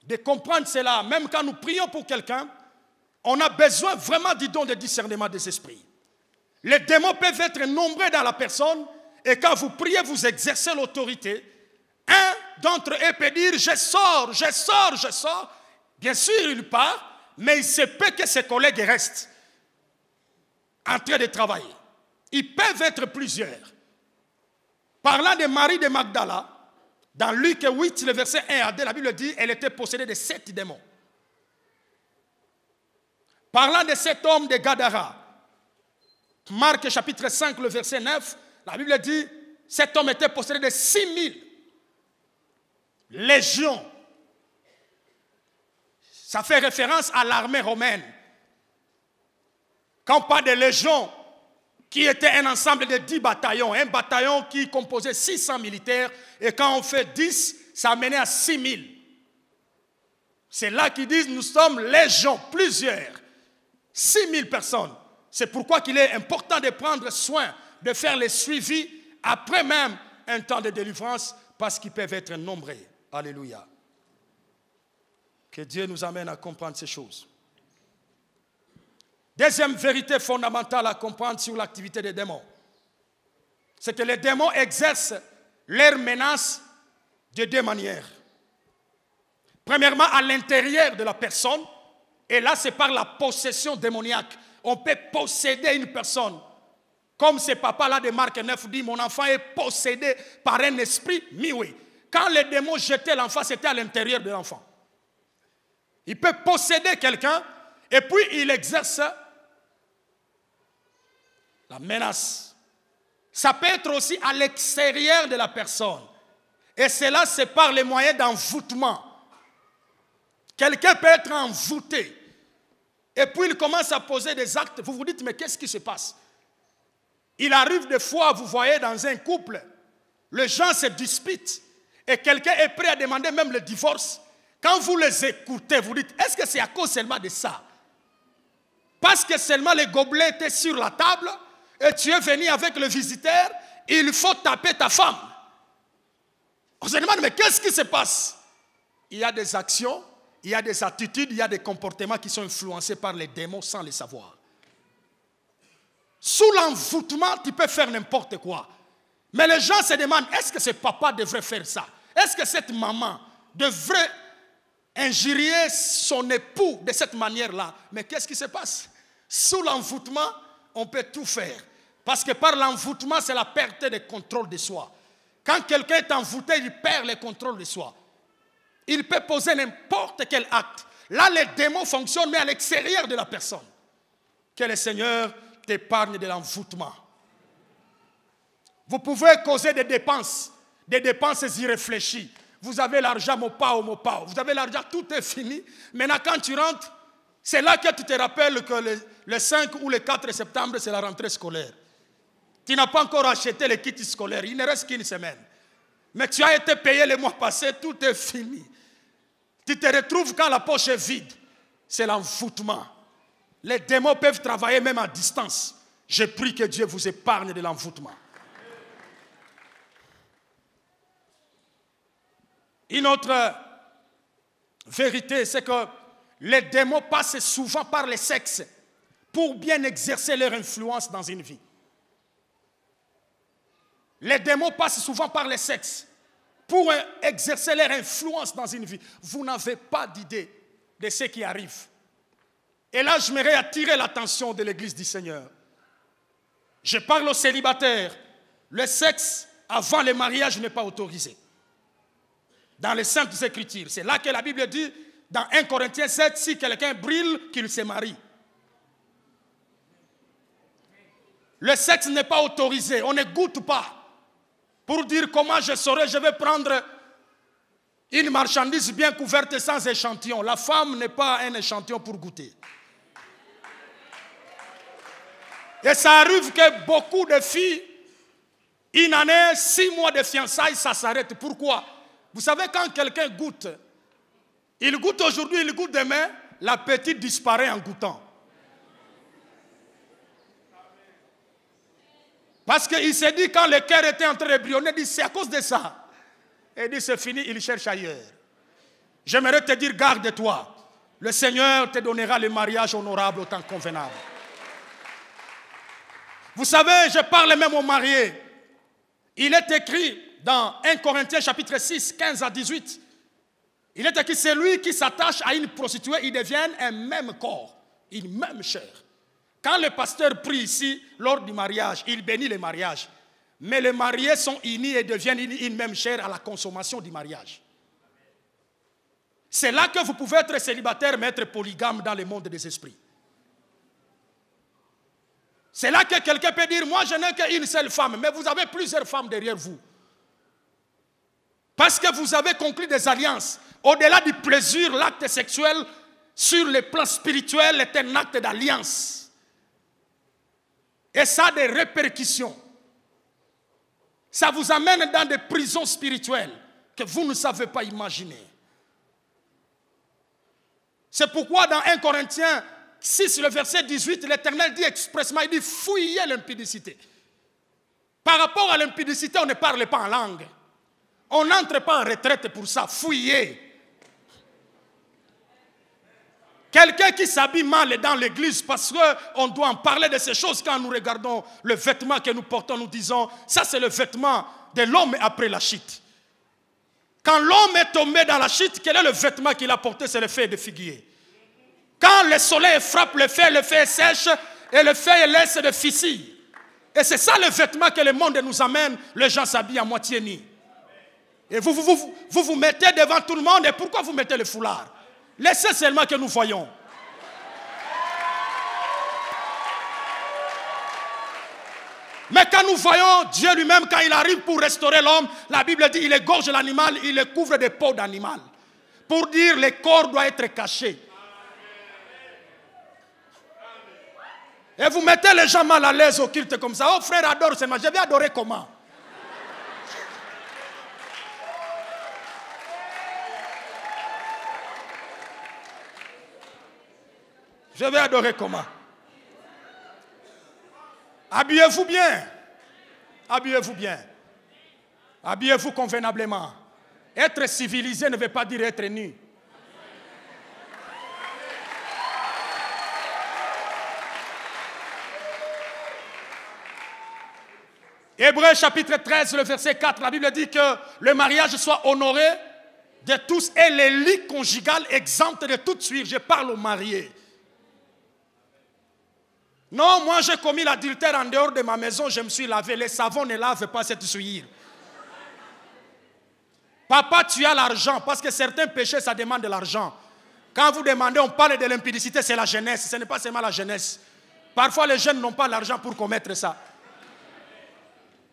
de comprendre cela. Même quand nous prions pour quelqu'un, on a besoin vraiment du don de discernement des esprits. Les démons peuvent être nombreux dans la personne et quand vous priez, vous exercez l'autorité. Un d'entre eux peut dire « je sors ». Bien sûr, il part, mais il se peut que ses collègues restent en train de travailler. Ils peuvent être plusieurs. Parlant de Marie de Magdala, dans Luc 8, le verset 1 à 2, la Bible dit qu'elle était possédée de 7 démons. Parlant de cet homme de Gadara, Marc chapitre 5, le verset 9, la Bible dit cet homme était possédé de 6000 légions. Ça fait référence à l'armée romaine. Quand on parle de légions, qui était un ensemble de 10 bataillons, un bataillon qui composait 600 militaires, et quand on fait 10, ça amenait à 6000. C'est là qu'ils disent nous sommes légions, plusieurs, 6000 personnes. C'est pourquoi il est important de prendre soin, de faire les suivis après même un temps de délivrance, parce qu'ils peuvent être nombreux. Alléluia. Que Dieu nous amène à comprendre ces choses. Deuxième vérité fondamentale à comprendre sur l'activité des démons, c'est que les démons exercent leurs menaces de deux manières. Premièrement, à l'intérieur de la personne, et là c'est par la possession démoniaque. On peut posséder une personne. Comme ce papa-là de Marc 9 dit, mon enfant est possédé par un esprit, oui. Quand les démons jetaient l'enfant, c'était à l'intérieur de l'enfant. Il peut posséder quelqu'un et puis il exerce la menace. Ça peut être aussi à l'extérieur de la personne. Et cela, c'est par les moyens d'envoûtement. Quelqu'un peut être envoûté. Et puis il commence à poser des actes. Vous vous dites, mais qu'est-ce qui se passe? Il arrive des fois, vous voyez, dans un couple, les gens se disputent. et quelqu'un est prêt à demander même le divorce, quand vous les écoutez, vous dites, est-ce que c'est à cause seulement de ça? Parce que seulement les gobelets étaient sur la table et tu es venu avec le visiteur, il faut taper ta femme. On se demande, mais qu'est-ce qui se passe? Il y a des actions, il y a des attitudes, il y a des comportements qui sont influencés par les démons sans le savoir. Sous l'envoûtement, tu peux faire n'importe quoi. Mais les gens se demandent, est-ce que ce papa devrait faire ça? Est-ce que cette maman devrait injurier son époux de cette manière-là? Mais qu'est-ce qui se passe? Sous l'envoûtement, on peut tout faire. Parce que par l'envoûtement, c'est la perte de contrôle de soi. Quand quelqu'un est envoûté, il perd le contrôle de soi. Il peut poser n'importe quel acte. Là, les démons fonctionnent, mais à l'extérieur de la personne. Que le Seigneur t'épargne de l'envoûtement. Vous pouvez causer des dépenses irréfléchies. Vous avez l'argent, mopao. Vous avez l'argent, tout est fini. Maintenant, quand tu rentres, c'est là que tu te rappelles que le 5 ou le 4 septembre, c'est la rentrée scolaire. Tu n'as pas encore acheté les kits scolaires. Il ne reste qu'une semaine. Mais tu as été payé le mois passé, tout est fini. Tu te retrouves quand la poche est vide. C'est l'envoûtement. Les démons peuvent travailler même à distance. Je prie que Dieu vous épargne de l'envoûtement. Une autre vérité, c'est que les démons passent souvent par le sexe pour bien exercer leur influence dans une vie. Les démons passent souvent par le sexe pour exercer leur influence dans une vie. Vous n'avez pas d'idée de ce qui arrive. Et là, j'aimerais attirer l'attention de l'Église du Seigneur. Je parle aux célibataires. Le sexe avant le mariage n'est pas autorisé. Dans les Saintes Écritures, c'est là que la Bible dit, dans 1 Corinthiens 7, si quelqu'un brille, qu'il se marie. Le sexe n'est pas autorisé, on ne goûte pas. Pour dire comment je saurais, je vais prendre une marchandise bien couverte sans échantillon. La femme n'est pas un échantillon pour goûter. Et ça arrive que beaucoup de filles, une année, 6 mois de fiançailles, ça s'arrête. Pourquoi? Vous savez, quand quelqu'un goûte, il goûte aujourd'hui, il goûte demain, l'appétit disparaît en goûtant. Parce qu'il s'est dit, quand le cœur était en train de brillonner, il dit, c'est à cause de ça. Et il dit, c'est fini, il cherche ailleurs. J'aimerais te dire, garde-toi. Le Seigneur te donnera le mariage honorable au temps convenable. Vous savez, je parle même aux mariés. Il est écrit dans 1 Corinthiens chapitre 6, 15 à 18. Il est écrit, celui qui s'attache à une prostituée, ils deviennent un même corps, une même chair. Quand le pasteur prie ici, lors du mariage, il bénit le mariage. Mais les mariés sont unis et deviennent une même chair à la consommation du mariage. C'est là que vous pouvez être célibataire, mais être polygame dans le monde des esprits. C'est là que quelqu'un peut dire, moi je n'ai qu'une seule femme, mais vous avez plusieurs femmes derrière vous. Parce que vous avez conclu des alliances. Au-delà du plaisir, l'acte sexuel, sur le plan spirituel, est un acte d'alliance. Et ça a des répercussions. Ça vous amène dans des prisons spirituelles que vous ne savez pas imaginer. C'est pourquoi dans 1 Corinthiens 6, le verset 18, l'Éternel dit expressement, il dit fouillez l'impudicité. Par rapport à l'impudicité, on ne parle pas en langue. On n'entre pas en retraite pour ça, fouillez. Quelqu'un qui s'habille mal dans l'église parce qu'on doit en parler de ces choses quand nous regardons le vêtement que nous portons, nous disons, ça c'est le vêtement de l'homme après la chute. Quand l'homme est tombé dans la chute, quel est le vêtement qu'il a porté? C'est le feuille de figuier. Quand le soleil frappe le feuille sèche et le feuille laisse de fissures. Et c'est ça le vêtement que le monde nous amène, les gens s'habillent à moitié nus. Et vous mettez devant tout le monde, et pourquoi vous mettez le foulard? Laissez seulement que nous voyons. Mais quand nous voyons Dieu lui-même, quand il arrive pour restaurer l'homme, la Bible dit il égorge l'animal, il le couvre de peaux d'animal. Pour dire le corps doit être caché. Et vous mettez les gens mal à l'aise au culte comme ça. Oh frère, adore seulement. Je vais adorer comment? Je vais adorer comment? Habillez-vous bien. Habillez-vous bien. Habillez-vous convenablement. Être civilisé ne veut pas dire être nu. Hébreux chapitre 13, le verset 4, la Bible dit que le mariage soit honoré de tous et les lits conjugales exemptes de toute suite. Je parle aux mariés. Non, moi j'ai commis l'adultère en dehors de ma maison, je me suis lavé. Les savons ne lavent pas cette souillure. Papa, tu as l'argent, parce que certains péchés, ça demande de l'argent. Quand vous demandez, on parle de l'impudicité, c'est la jeunesse. Ce n'est pas seulement la jeunesse. Parfois, les jeunes n'ont pas l'argent pour commettre ça.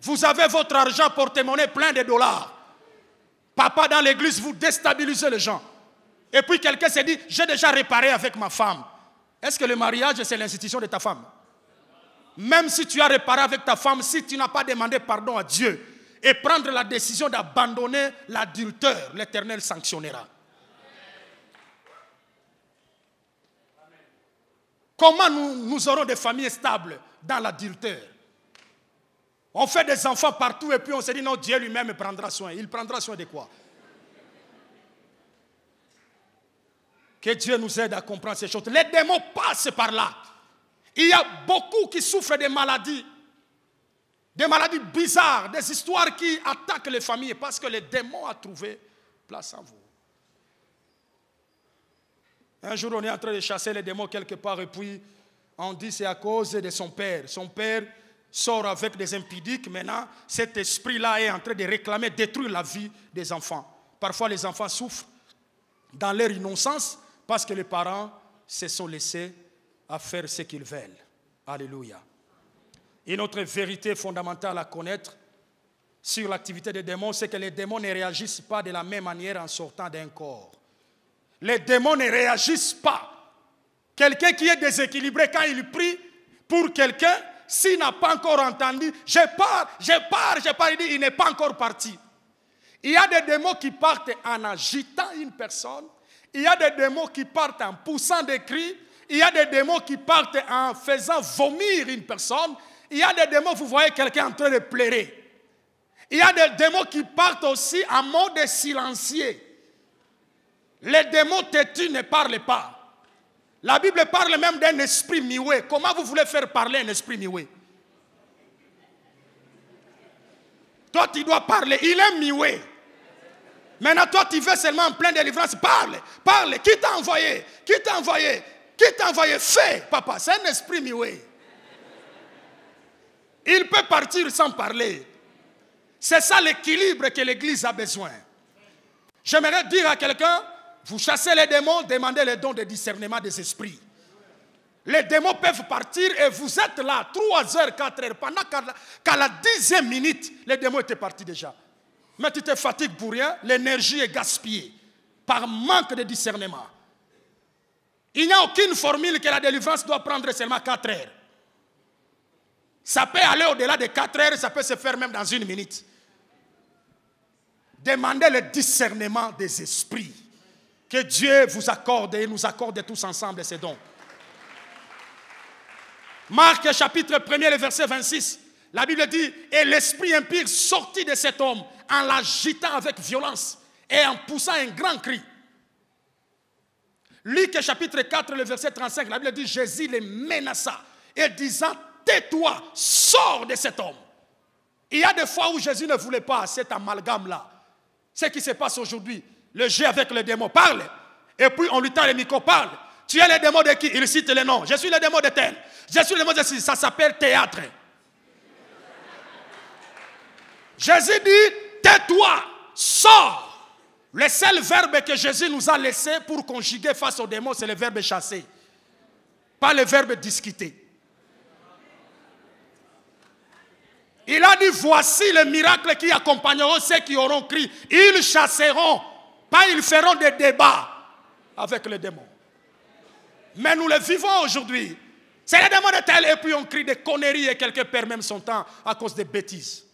Vous avez votre argent porte-monnaie plein de dollars. Papa, dans l'église, vous déstabilisez les gens. Et puis quelqu'un s'est dit, j'ai déjà réparé avec ma femme. Est-ce que le mariage, c'est l'institution de ta femme? Même si tu as réparé avec ta femme, si tu n'as pas demandé pardon à Dieu et prendre la décision d'abandonner l'adultère, l'Éternel sanctionnera. Comment nous aurons des familles stables dans l'adultère? On fait des enfants partout et puis on se dit non, Dieu lui-même prendra soin. Il prendra soin de quoi? Que Dieu nous aide à comprendre ces choses. Les démons passent par là. Il y a beaucoup qui souffrent des maladies bizarres, des histoires qui attaquent les familles parce que les démons ont trouvé place en vous. Un jour, on est en train de chasser les démons quelque part et puis on dit c'est à cause de son père. Son père sort avec des impudiques. Maintenant, cet esprit-là est en train de réclamer, détruire la vie des enfants. Parfois, les enfants souffrent dans leur innocence parce que les parents se sont laissés à faire ce qu'ils veulent. Alléluia. Une autre vérité fondamentale à connaître sur l'activité des démons, c'est que les démons ne réagissent pas de la même manière en sortant d'un corps. Les démons ne réagissent pas. Quelqu'un qui est déséquilibré, quand il prie pour quelqu'un, s'il n'a pas encore entendu, je pars, il dit, il n'est pas encore parti. Il y a des démons qui partent en agitant une personne, il y a des démons qui partent en poussant des cris, il y a des démons qui partent en faisant vomir une personne, il y a des démons, vous voyez quelqu'un en train de pleurer. Il y a des démons qui partent aussi en mode silencieux. Les démons têtus ne parlent pas. La Bible parle même d'un esprit muet. Comment vous voulez faire parler un esprit muet? Toi, tu dois parler. Il est muet. Maintenant, toi, tu veux seulement en pleine délivrance. Parle. Qui t'a envoyé? Qui t'a envoyé? Fais, papa. C'est un esprit muet. Il peut partir sans parler. C'est ça l'équilibre que l'Église a besoin. J'aimerais dire à quelqu'un, vous chassez les démons, demandez les dons de discernement des esprits. Les démons peuvent partir et vous êtes là 3 heures, 4 heures. Pendant qu'à la 10e minute, les démons étaient partis déjà. Mais tu te fatigues pour rien, l'énergie est gaspillée par manque de discernement. Il n'y a aucune formule que la délivrance doit prendre seulement 4 heures. Ça peut aller au-delà de 4 heures, ça peut se faire même dans 1 minute. Demandez le discernement des esprits. Que Dieu vous accorde et nous accorde tous ensemble ces dons. Marc chapitre 1er, le verset 26. La Bible dit, et l'esprit impur sortit de cet homme en l'agitant avec violence et en poussant un grand cri. Luc chapitre 4, le verset 35. La Bible dit, Jésus les menaça et disant, tais-toi, sors de cet homme. Il y a des fois où Jésus ne voulait pas cet amalgame-là. Ce qui se passe aujourd'hui, le jeu avec le démon, parle. Et puis on lui tend le micro, parle. Tu es le démon de qui? Il cite les noms. Je suis le démon de tel. Je suis le démon de ceci. Ça s'appelle théâtre. Jésus dit, tais-toi, sors. Le seul verbe que Jésus nous a laissé pour conjuguer face au démon, c'est le verbe chasser. Pas le verbe discuter. Il a dit, voici les miracles qui accompagneront ceux qui auront crié. Ils chasseront, pas ils feront des débats avec les démons. Mais nous le vivons aujourd'hui. C'est les démons de tel, et puis on crie des conneries et quelqu'un perd même son temps à cause des bêtises.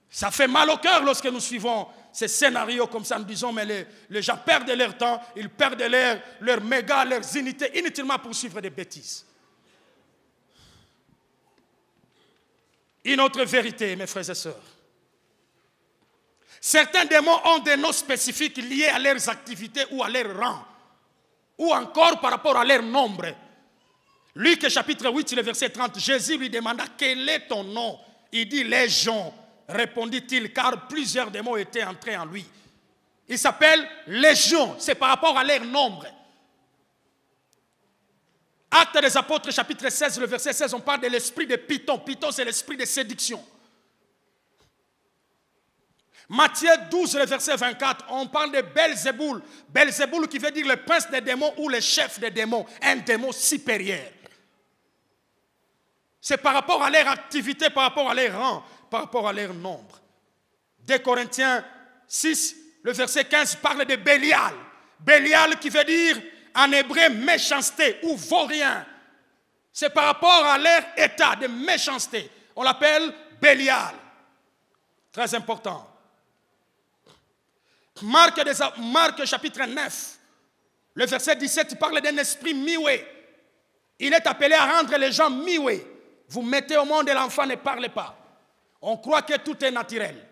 Ça fait mal au cœur lorsque nous suivons ces scénarios comme ça, nous disons, mais les gens perdent leur temps, ils perdent leur méga, leurs unités, inutilement pour suivre des bêtises. Une autre vérité, mes frères et sœurs. Certains démons ont des noms spécifiques liés à leurs activités ou à leur rang, ou encore par rapport à leur nombre. Luc chapitre 8, le verset 30, Jésus lui demanda « Quel est ton nom ?» Il dit « Légion », répondit-il, car plusieurs démons étaient entrés en lui. Il s'appelle Légion, c'est par rapport à leur nombre. Actes des apôtres chapitre 16, le verset 16, on parle de l'esprit de Python. Python, c'est l'esprit de séduction. Matthieu 12, le verset 24, on parle de Belzéboul. Belzéboul qui veut dire le prince des démons ou le chef des démons, un démon supérieur. C'est par rapport à leur activité, par rapport à leur rang, par rapport à leur nombre. 2 Corinthiens 6, le verset 15 parle de Bélial. Bélial qui veut dire en hébreu méchanceté ou vaurien. C'est par rapport à leur état de méchanceté. On l'appelle Bélial. Très important. Marc chapitre 9, le verset 17 parle d'un esprit mioué. Il est appelé à rendre les gens mioués. Vous mettez au monde et l'enfant ne parle pas. On croit que tout est naturel.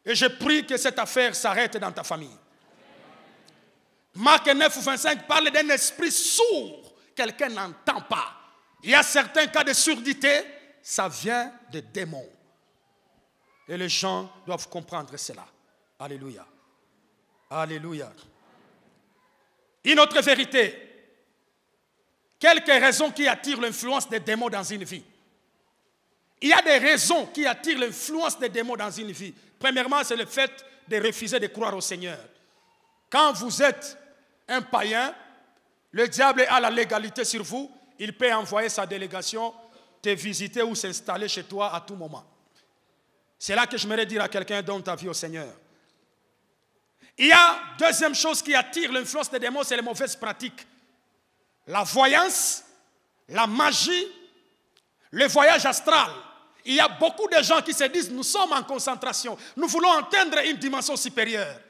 Et je prie que cette affaire s'arrête dans ta famille. Marc 9, 25 parle d'un esprit sourd. Quelqu'un n'entend pas. Il y a certains cas de surdité, ça vient des démons. Et les gens doivent comprendre cela. Alléluia. Alléluia. Une autre vérité. Quelques raisons qui attirent l'influence des démons dans une vie. Il y a des raisons qui attirent l'influence des démons dans une vie. Premièrement, c'est le fait de refuser de croire au Seigneur. Quand vous êtes un païen, le diable a la légalité sur vous. Il peut envoyer sa délégation te visiter ou s'installer chez toi à tout moment. C'est là que j'aimerais dire à quelqu'un: donne ta vie au Seigneur. Il y a deuxième chose qui attire l'influence des démons, c'est les mauvaises pratiques. La voyance, la magie, le voyage astral. Il y a beaucoup de gens qui se disent: nous sommes en concentration, nous voulons atteindre une dimension supérieure.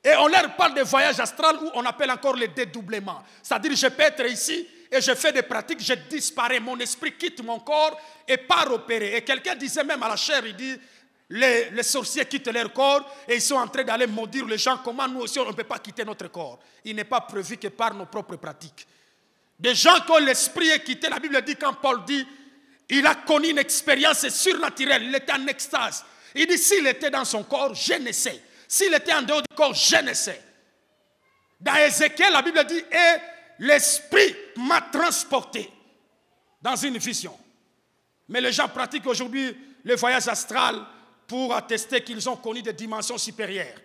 Et on leur parle de voyage astral où on appelle encore le dédoublement. C'est-à-dire, je peux être ici et je fais des pratiques, je disparais, mon esprit quitte mon corps et part opérer. Et quelqu'un disait même à la chair, il dit: les sorciers quittent leur corps et ils sont en train d'aller maudire les gens. Comment nous aussi on ne peut pas quitter notre corps? Il n'est pas prévu que par nos propres pratiques. Des gens quand l'esprit est quitté, la Bible dit, quand Paul dit, il a connu une expérience surnaturelle, il était en extase. Il dit, s'il était dans son corps, je ne sais. S'il était en dehors du corps, je ne sais. Dans Ézéchiel, la Bible dit, et l'esprit m'a transporté dans une vision. Mais les gens pratiquent aujourd'hui le voyage astral pour attester qu'ils ont connu des dimensions supérieures.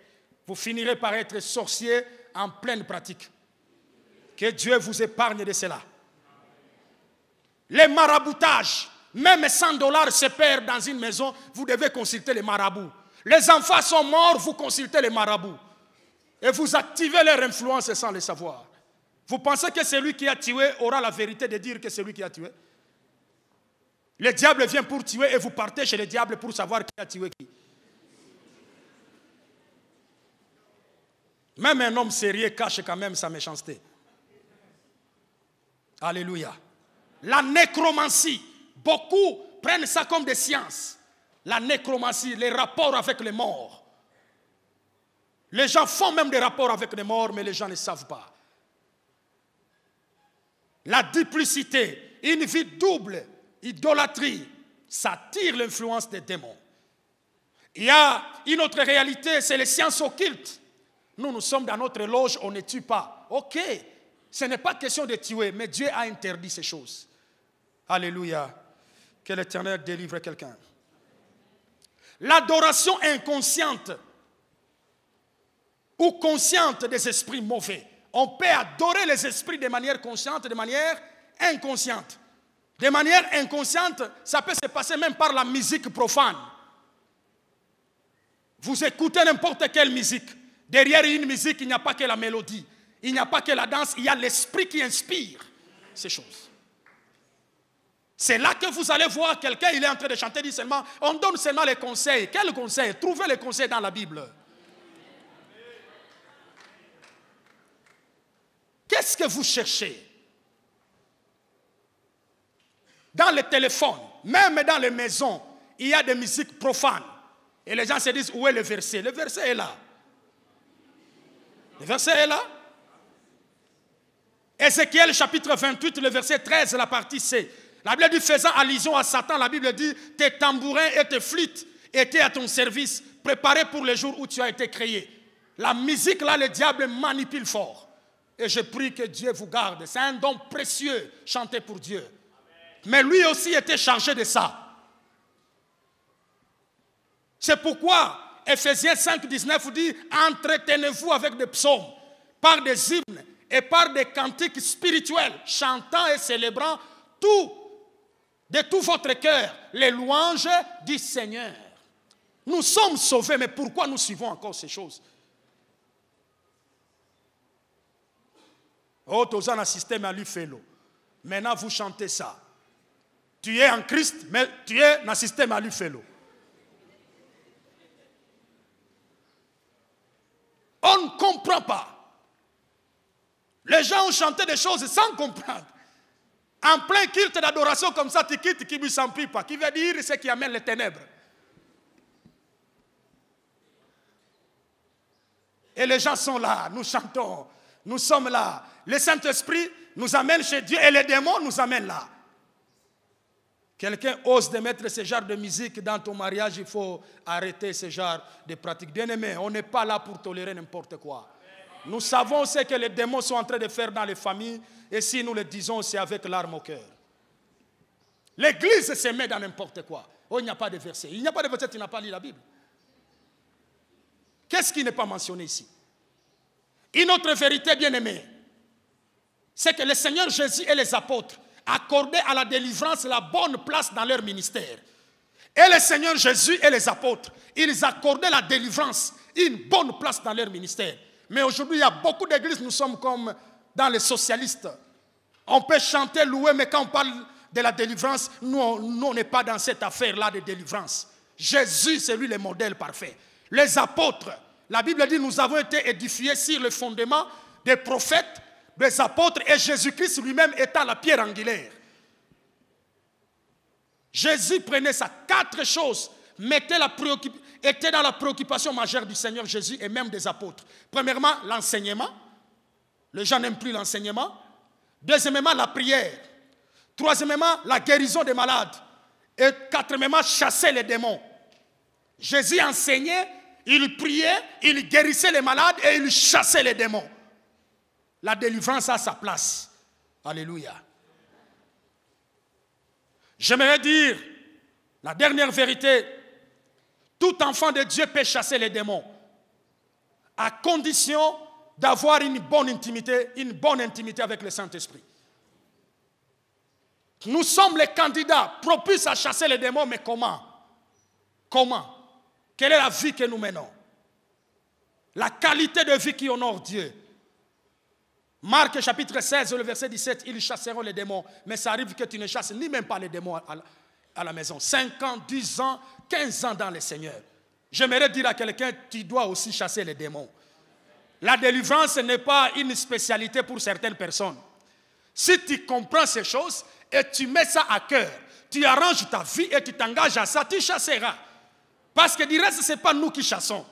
Vous finirez par être sorcier en pleine pratique. Que Dieu vous épargne de cela. Les maraboutages, même $100 se perdent dans une maison, vous devez consulter les marabouts. Les enfants sont morts, vous consultez les marabouts. Et vous activez leur influence sans le savoir. Vous pensez que celui qui a tué aura la vérité de dire que c'est lui qui a tué? Le diable vient pour tuer et vous partez chez le diable pour savoir qui a tué qui. Même un homme sérieux cache quand même sa méchanceté. Alléluia. La nécromancie, beaucoup prennent ça comme des sciences. La nécromancie, les rapports avec les morts. Les gens font même des rapports avec les morts, mais les gens ne savent pas. La duplicité, une vie double, idolâtrie, ça tire l'influence des démons. Il y a une autre réalité, c'est les sciences occultes. Nous sommes dans notre loge, on ne tue pas. Ok, ce n'est pas question de tuer, mais Dieu a interdit ces choses. Alléluia. Que l'Éternel délivre quelqu'un. L'adoration inconsciente ou consciente des esprits mauvais. On peut adorer les esprits de manière consciente, de manière inconsciente. De manière inconsciente, ça peut se passer même par la musique profane. Vous écoutez n'importe quelle musique. Derrière une musique, il n'y a pas que la mélodie. Il n'y a pas que la danse, il y a l'esprit qui inspire ces choses. C'est là que vous allez voir quelqu'un, il est en train de chanter, dit seulement, on donne seulement les conseils. Quels conseils? Trouvez les conseils dans la Bible. Qu'est-ce que vous cherchez? Dans les téléphones, même dans les maisons, il y a des musiques profanes. Et les gens se disent, où est le verset? Le verset est là. Le verset est là. Ézéchiel chapitre 28, le verset 13, la partie C. La Bible dit, faisant allusion à Satan, la Bible dit, tes tambourins et tes flûtes étaient à ton service, préparés pour le jour où tu as été créé. La musique, là, le diable manipule fort. Et je prie que Dieu vous garde. C'est un don précieux, chanter pour Dieu. Mais lui aussi était chargé de ça. C'est pourquoi Ephésiens 5, 19 dit, entretenez-vous avec des psaumes, par des hymnes et par des cantiques spirituels, chantant et célébrant de tout votre cœur les louanges du Seigneur. Nous sommes sauvés, mais pourquoi nous suivons encore ces choses? Oh, tu as un système à lui faire. Maintenant, vous chantez ça. Tu es en Christ, mais tu es dans le système à lui faire. On ne comprend pas. Les gens ont chanté des choses sans comprendre. En plein culte d'adoration comme ça, tu quittes qui ne s'emplit pas, qui veut dire ce qui amène les ténèbres. Et les gens sont là, nous chantons, nous sommes là. Le Saint-Esprit nous amène chez Dieu et les démons nous amènent là. Quelqu'un ose de mettre ce genre de musique dans ton mariage, il faut arrêter ce genre de pratique. Bien-aimé, on n'est pas là pour tolérer n'importe quoi. Nous savons ce que les démons sont en train de faire dans les familles, et si nous le disons, c'est avec l'arme au cœur. L'église se met dans n'importe quoi. Oh, il n'y a pas de verset. Il n'y a pas de verset, tu n'as pas lu la Bible. Qu'est-ce qui n'est pas mentionné ici? Une autre vérité, bien-aimée, c'est que le Seigneur Jésus et les apôtres accordaient à la délivrance la bonne place dans leur ministère. Et le Seigneur Jésus et les apôtres, ils accordaient la délivrance une bonne place dans leur ministère. Mais aujourd'hui, il y a beaucoup d'églises, nous sommes comme dans les socialistes. On peut chanter, louer, mais quand on parle de la délivrance, nous on n'est pas dans cette affaire-là de délivrance. Jésus, c'est lui le modèle parfait. Les apôtres, la Bible dit, nous avons été édifiés sur le fondement des prophètes, des apôtres, et Jésus-Christ lui-même étant la pierre angulaire. Jésus prenait ça, 4 choses, était dans la préoccupation majeure du Seigneur Jésus et même des apôtres. Premièrement, l'enseignement. Les gens n'aiment plus l'enseignement. Deuxièmement, la prière. Troisièmement, la guérison des malades. Et quatrièmement, chasser les démons. Jésus enseignait, il priait, il guérissait les malades et il chassait les démons. La délivrance a sa place. Alléluia. J'aimerais dire, la dernière vérité, tout enfant de Dieu peut chasser les démons, à condition d'avoir une bonne intimité avec le Saint-Esprit. Nous sommes les candidats propices à chasser les démons, mais comment? Comment? Quelle est la vie que nous menons? La qualité de vie qui honore Dieu. Marc chapitre 16, le verset 17, ils chasseront les démons, mais ça arrive que tu ne chasses ni même pas les démons à la maison. 5 ans, 10 ans, 15 ans dans le Seigneur. J'aimerais dire à quelqu'un, tu dois aussi chasser les démons. La délivrance n'est pas une spécialité pour certaines personnes. Si tu comprends ces choses et tu mets ça à cœur, tu arranges ta vie et tu t'engages à ça, tu chasseras. Parce que du reste, ce n'est pas nous qui chassons.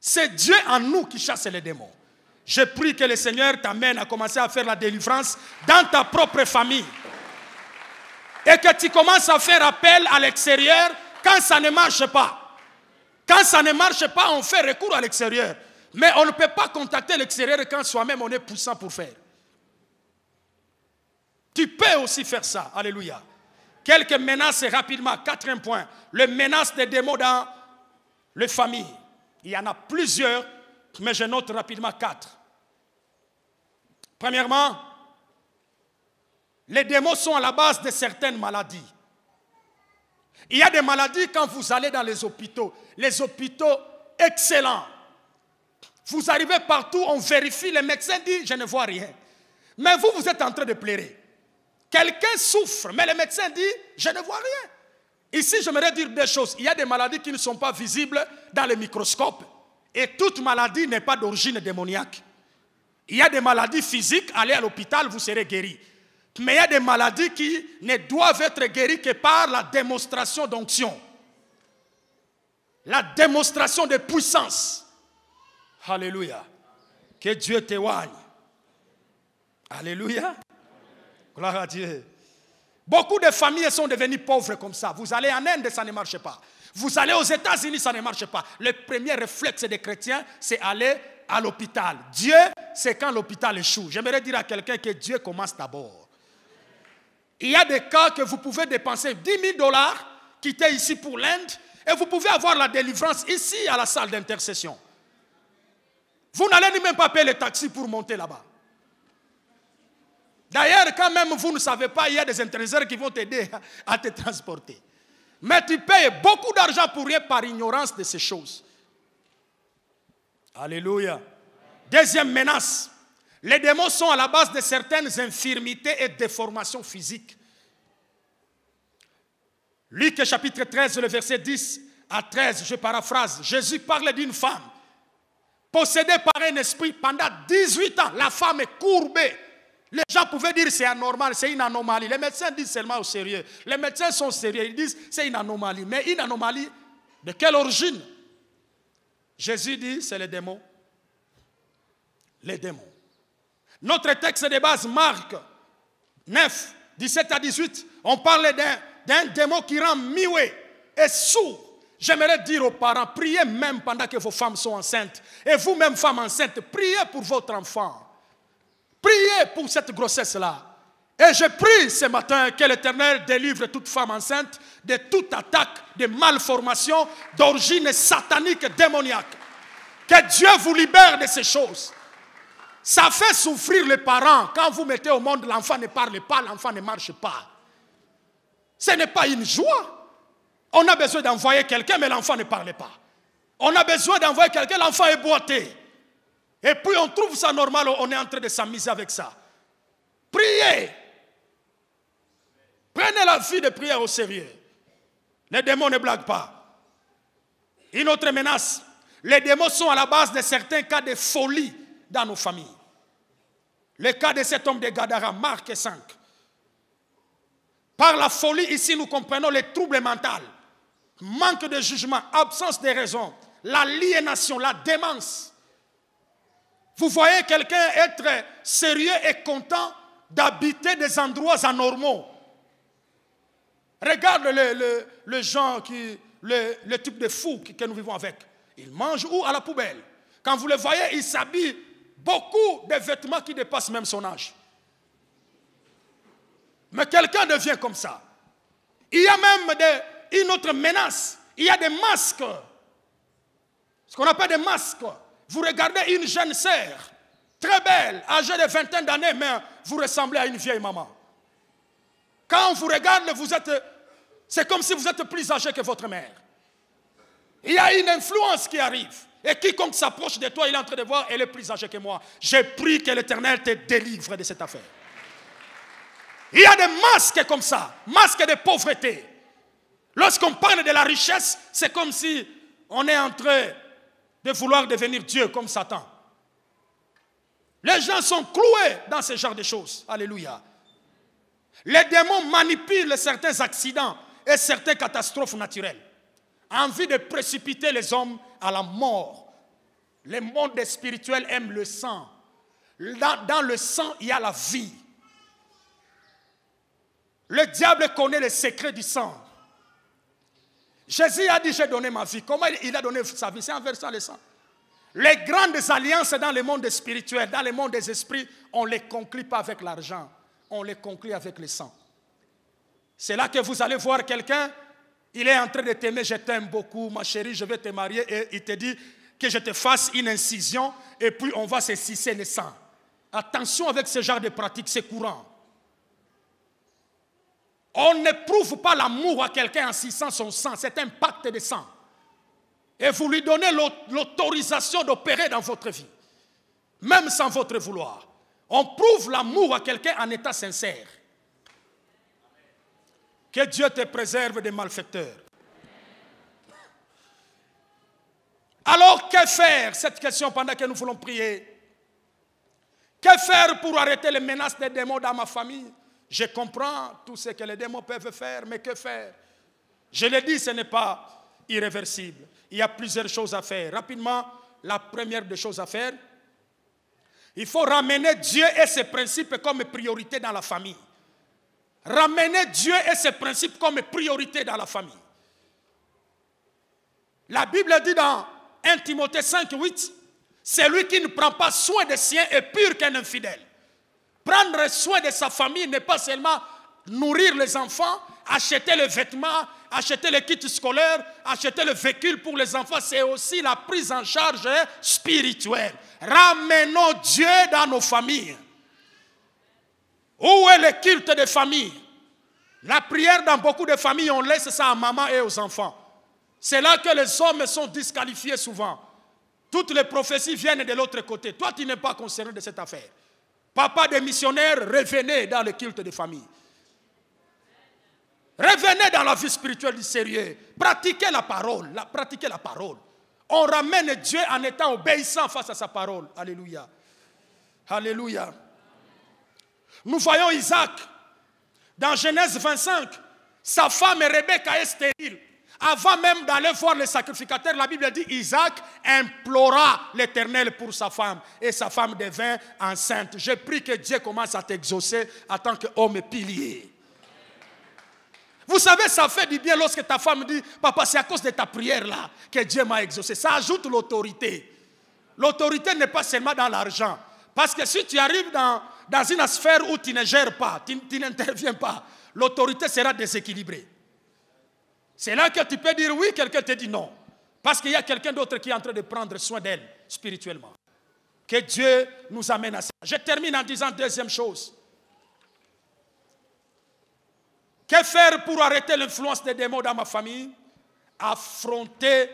C'est Dieu en nous qui chasse les démons. Je prie que le Seigneur t'amène à commencer à faire la délivrance dans ta propre famille. Et que tu commences à faire appel à l'extérieur quand ça ne marche pas. Quand ça ne marche pas, on fait recours à l'extérieur. Mais on ne peut pas contacter l'extérieur quand soi-même on est puissant pour faire. Tu peux aussi faire ça. Alléluia. Quelques menaces rapidement. 4e point. Les menaces des démons dans les familles. Il y en a plusieurs, mais je note rapidement 4. Premièrement, les démons sont à la base de certaines maladies. Il y a des maladies quand vous allez dans les hôpitaux excellents. Vous arrivez partout, on vérifie, les médecins disent, je ne vois rien. Mais vous êtes en train de pleurer. Quelqu'un souffre, mais le médecin dit, je ne vois rien. Ici, j'aimerais dire deux choses. Il y a des maladies qui ne sont pas visibles dans le microscope. Et toute maladie n'est pas d'origine démoniaque. Il y a des maladies physiques, allez à l'hôpital, vous serez guéri. Mais il y a des maladies qui ne doivent être guéries que par la démonstration d'onction. La démonstration de puissance. Alléluia. Que Dieu t'éloigne. Alléluia. Gloire à Dieu. Beaucoup de familles sont devenues pauvres comme ça. Vous allez en Inde, ça ne marche pas. Vous allez aux États-Unis, ça ne marche pas. Le premier réflexe des chrétiens, c'est aller à l'hôpital. Dieu, c'est quand l'hôpital échoue. J'aimerais dire à quelqu'un que Dieu commence d'abord. Il y a des cas que vous pouvez dépenser 10 000 $, quitter ici pour l'Inde, et vous pouvez avoir la délivrance ici à la salle d'intercession. Vous n'allez même pas payer le taxi pour monter là-bas. D'ailleurs, quand même vous ne savez pas, il y a des intercesseurs qui vont t'aider à te transporter. Mais tu payes beaucoup d'argent pour rien par ignorance de ces choses. Alléluia. Deuxième menace. Les démons sont à la base de certaines infirmités et déformations physiques. Luc chapitre 13, le verset 10 à 13, je paraphrase. Jésus parle d'une femme possédée par un esprit pendant 18 ans. La femme est courbée. Les gens pouvaient dire c'est anormal, c'est une anomalie. Les médecins disent seulement au sérieux. Les médecins sont sérieux, ils disent c'est une anomalie. Mais une anomalie de quelle origine? Jésus dit c'est les démons. Les démons. Notre texte de base, Marc 9, 17 à 18, on parle d'un démon qui rend muet et sourd. J'aimerais dire aux parents, priez même pendant que vos femmes sont enceintes. Et vous-même, femmes enceintes, priez pour votre enfant. Priez pour cette grossesse-là. Et je prie ce matin que l'Éternel délivre toute femme enceinte de toute attaque, de malformation, d'origine satanique et démoniaque. Que Dieu vous libère de ces choses. Ça fait souffrir les parents. Quand vous mettez au monde, l'enfant ne parle pas, l'enfant ne marche pas. Ce n'est pas une joie. On a besoin d'envoyer quelqu'un, mais l'enfant ne parle pas. On a besoin d'envoyer quelqu'un, l'enfant est boité. Et puis on trouve ça normal, on est en train de s'amuser avec ça. Priez. Prenez la vie de prière au sérieux. Les démons ne blaguent pas. Une autre menace. Les démons sont à la base de certains cas de folie dans nos familles. Le cas de cet homme de Gadara, Marc 5. Par la folie, ici, nous comprenons les troubles mentaux. Manque de jugement, absence de raison, l'aliénation, la démence. Vous voyez quelqu'un être sérieux et content d'habiter des endroits anormaux. Regarde le genre, le type de fou que nous vivons avec. Il mange où? À la poubelle. Quand vous le voyez, il s'habille beaucoup de vêtements qui dépassent même son âge. Mais quelqu'un devient comme ça. Il y a même une autre menace. Il y a des masques. Ce qu'on appelle des masques. Vous regardez une jeune sœur, très belle, âgée de vingtaine d'années, mais vous ressemblez à une vieille maman. Quand on vous regarde, c'est comme si vous êtes plus âgé que votre mère. Il y a une influence qui arrive. Et quiconque s'approche de toi, il est en train de voir, elle est plus âgée que moi. J'ai pris que l'Éternel te délivre de cette affaire. Il y a des masques comme ça, masques de pauvreté. Lorsqu'on parle de la richesse, c'est comme si on est en train de vouloir devenir Dieu comme Satan. Les gens sont cloués dans ce genre de choses. Alléluia. Les démons manipulent certains accidents et certaines catastrophes naturelles en vue de précipiter les hommes à la mort. Le monde spirituel aime le sang. Dans le sang, il y a la vie. Le diable connaît les secrets du sang. Jésus a dit, j'ai donné ma vie. Comment il a donné sa vie? C'est en versant le sang. Les grandes alliances dans le monde spirituel, dans le monde des esprits, on ne les conclut pas avec l'argent. On les conclut avec le sang. C'est là que vous allez voir quelqu'un, il est en train de t'aimer, je t'aime beaucoup, ma chérie, je vais te marier. Et il te dit que je te fasse une incision et puis on va se sucer le sang. Attention avec ce genre de pratique, c'est courant. On ne prouve pas l'amour à quelqu'un en suçant son sang. C'est un pacte de sang. Et vous lui donnez l'autorisation d'opérer dans votre vie. Même sans votre vouloir. On prouve l'amour à quelqu'un en état sincère. Que Dieu te préserve des malfaiteurs. Alors, que faire? Cette question pendant que nous voulons prier. Que faire pour arrêter les menaces des démons dans ma famille? Je comprends tout ce que les démons peuvent faire, mais que faire? Je l'ai dit, ce n'est pas irréversible. Il y a plusieurs choses à faire. Rapidement, la première des choses à faire, il faut ramener Dieu et ses principes comme priorité dans la famille. Ramener Dieu et ses principes comme priorité dans la famille. La Bible dit dans 1 Timothée 5, 8, celui qui ne prend pas soin des siens est pur qu'un infidèle. Prendre soin de sa famille n'est pas seulement nourrir les enfants, acheter les vêtements, acheter les kits scolaires, acheter le véhicule pour les enfants, c'est aussi la prise en charge spirituelle. Ramenons Dieu dans nos familles. Où est le culte des familles? La prière dans beaucoup de familles, on laisse ça à maman et aux enfants. C'est là que les hommes sont disqualifiés souvent. Toutes les prophéties viennent de l'autre côté. Toi, tu n'es pas concerné de cette affaire. Papa des missionnaires, revenez dans le culte des familles. Revenez dans la vie spirituelle du sérieux. Pratiquez la parole. Pratiquez la parole. On ramène Dieu en étant obéissant face à sa parole. Alléluia. Alléluia. Nous voyons Isaac. Dans Genèse 25, sa femme Rebecca est stérile. Avant même d'aller voir le sacrificateur, la Bible dit Isaac implora l'Éternel pour sa femme. Et sa femme devint enceinte. Je prie que Dieu commence à t'exaucer en tant qu'homme pilier. Vous savez, ça fait du bien lorsque ta femme dit papa, c'est à cause de ta prière là que Dieu m'a exaucé. Ça ajoute l'autorité. L'autorité n'est pas seulement dans l'argent. Parce que si tu arrives dans une sphère où tu ne gères pas, tu n'interviens pas, l'autorité sera déséquilibrée. C'est là que tu peux dire oui, quelqu'un te dit non. Parce qu'il y a quelqu'un d'autre qui est en train de prendre soin d'elle spirituellement. Que Dieu nous amène à ça. Je termine en disant deuxième chose. Que faire pour arrêter l'influence des démons dans ma famille? Affronter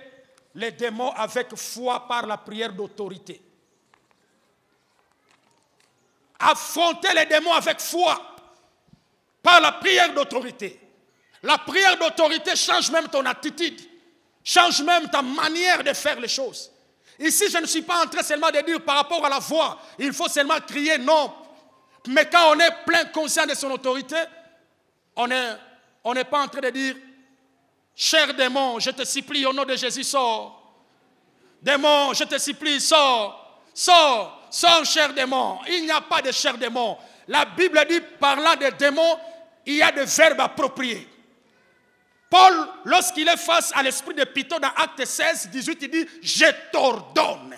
les démons avec foi par la prière d'autorité. Affronter les démons avec foi par la prière d'autorité. La prière d'autorité change même ton attitude, change même ta manière de faire les choses. Ici, je ne suis pas en train seulement de dire par rapport à la voix, il faut seulement crier non. Mais quand on est plein conscient de son autorité, on n'est pas en train de dire cher démon, je te supplie au nom de Jésus, sors. Démon, je te supplie, sors. Sors, sors cher démon. Il n'y a pas de cher démon. La Bible dit, parlant des démons, il y a des verbes appropriés. Paul, lorsqu'il est face à l'esprit de Python dans Acte 16, 18, il dit, je t'ordonne.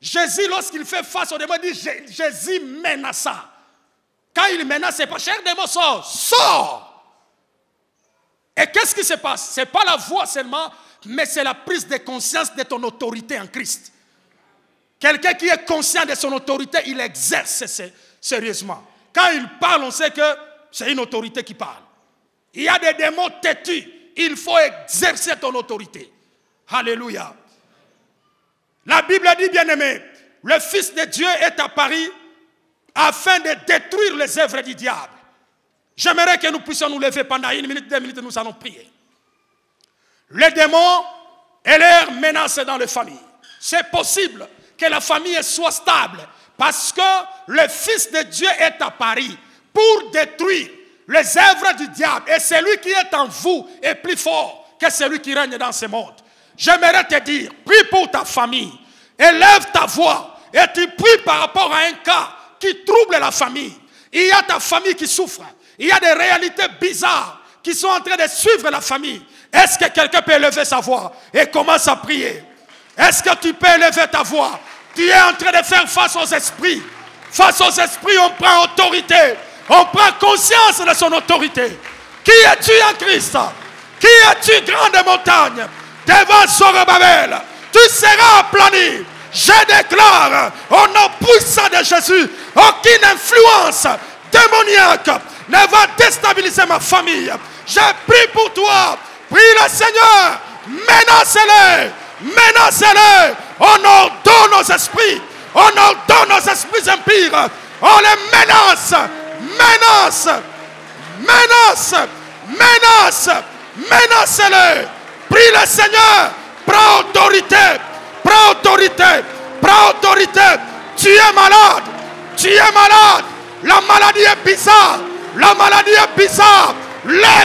Jésus, lorsqu'il fait face au démon, il dit, Jésus menaça. Quand il menace, c'est pas cher démon, sors, sors. Et qu'est-ce qui se passe? Ce n'est pas la voix seulement, mais c'est la prise de conscience de ton autorité en Christ. Quelqu'un qui est conscient de son autorité, il exerce sérieusement. Quand il parle, on sait que c'est une autorité qui parle. Il y a des démons têtus. Il faut exercer ton autorité. Alléluia. La Bible dit, bien-aimé, le Fils de Dieu est apparu afin de détruire les œuvres du diable. J'aimerais que nous puissions nous lever pendant 1 minute, 2 minutes, nous allons prier. Les démons et leurs menaces dans les familles. C'est possible que la famille soit stable parce que le Fils de Dieu est apparu pour détruire les œuvres du diable. Et celui qui est en vous est plus fort que celui qui règne dans ce monde. J'aimerais te dire, prie pour ta famille, élève ta voix et tu pries par rapport à un cas qui trouble la famille. Il y a ta famille qui souffre. Il y a des réalités bizarres qui sont en train de suivre la famille. Est-ce que quelqu'un peut élever sa voix et commence à prier? Est-ce que tu peux élever ta voix? Tu es en train de faire face aux esprits. Face aux esprits, on prend autorité. On prend conscience de son autorité. Qui es-tu en Christ? Qui es-tu, grande montagne? Devant Zorobabel, tu seras aplani. Je déclare, au nom puissant de Jésus, aucune influence démoniaque ne va déstabiliser ma famille. Je prie pour toi. Prie le Seigneur. Menacez-les. Menacez-les. On ordonne nos esprits. On ordonne nos esprits impurs. On les menace. Menace. Menace. Menace. Menace-les. Prie le Seigneur. Prends autorité. Prends autorité. Prends autorité. Tu es malade. Tu es malade. La maladie est bizarre. La maladie est bizarre. Lève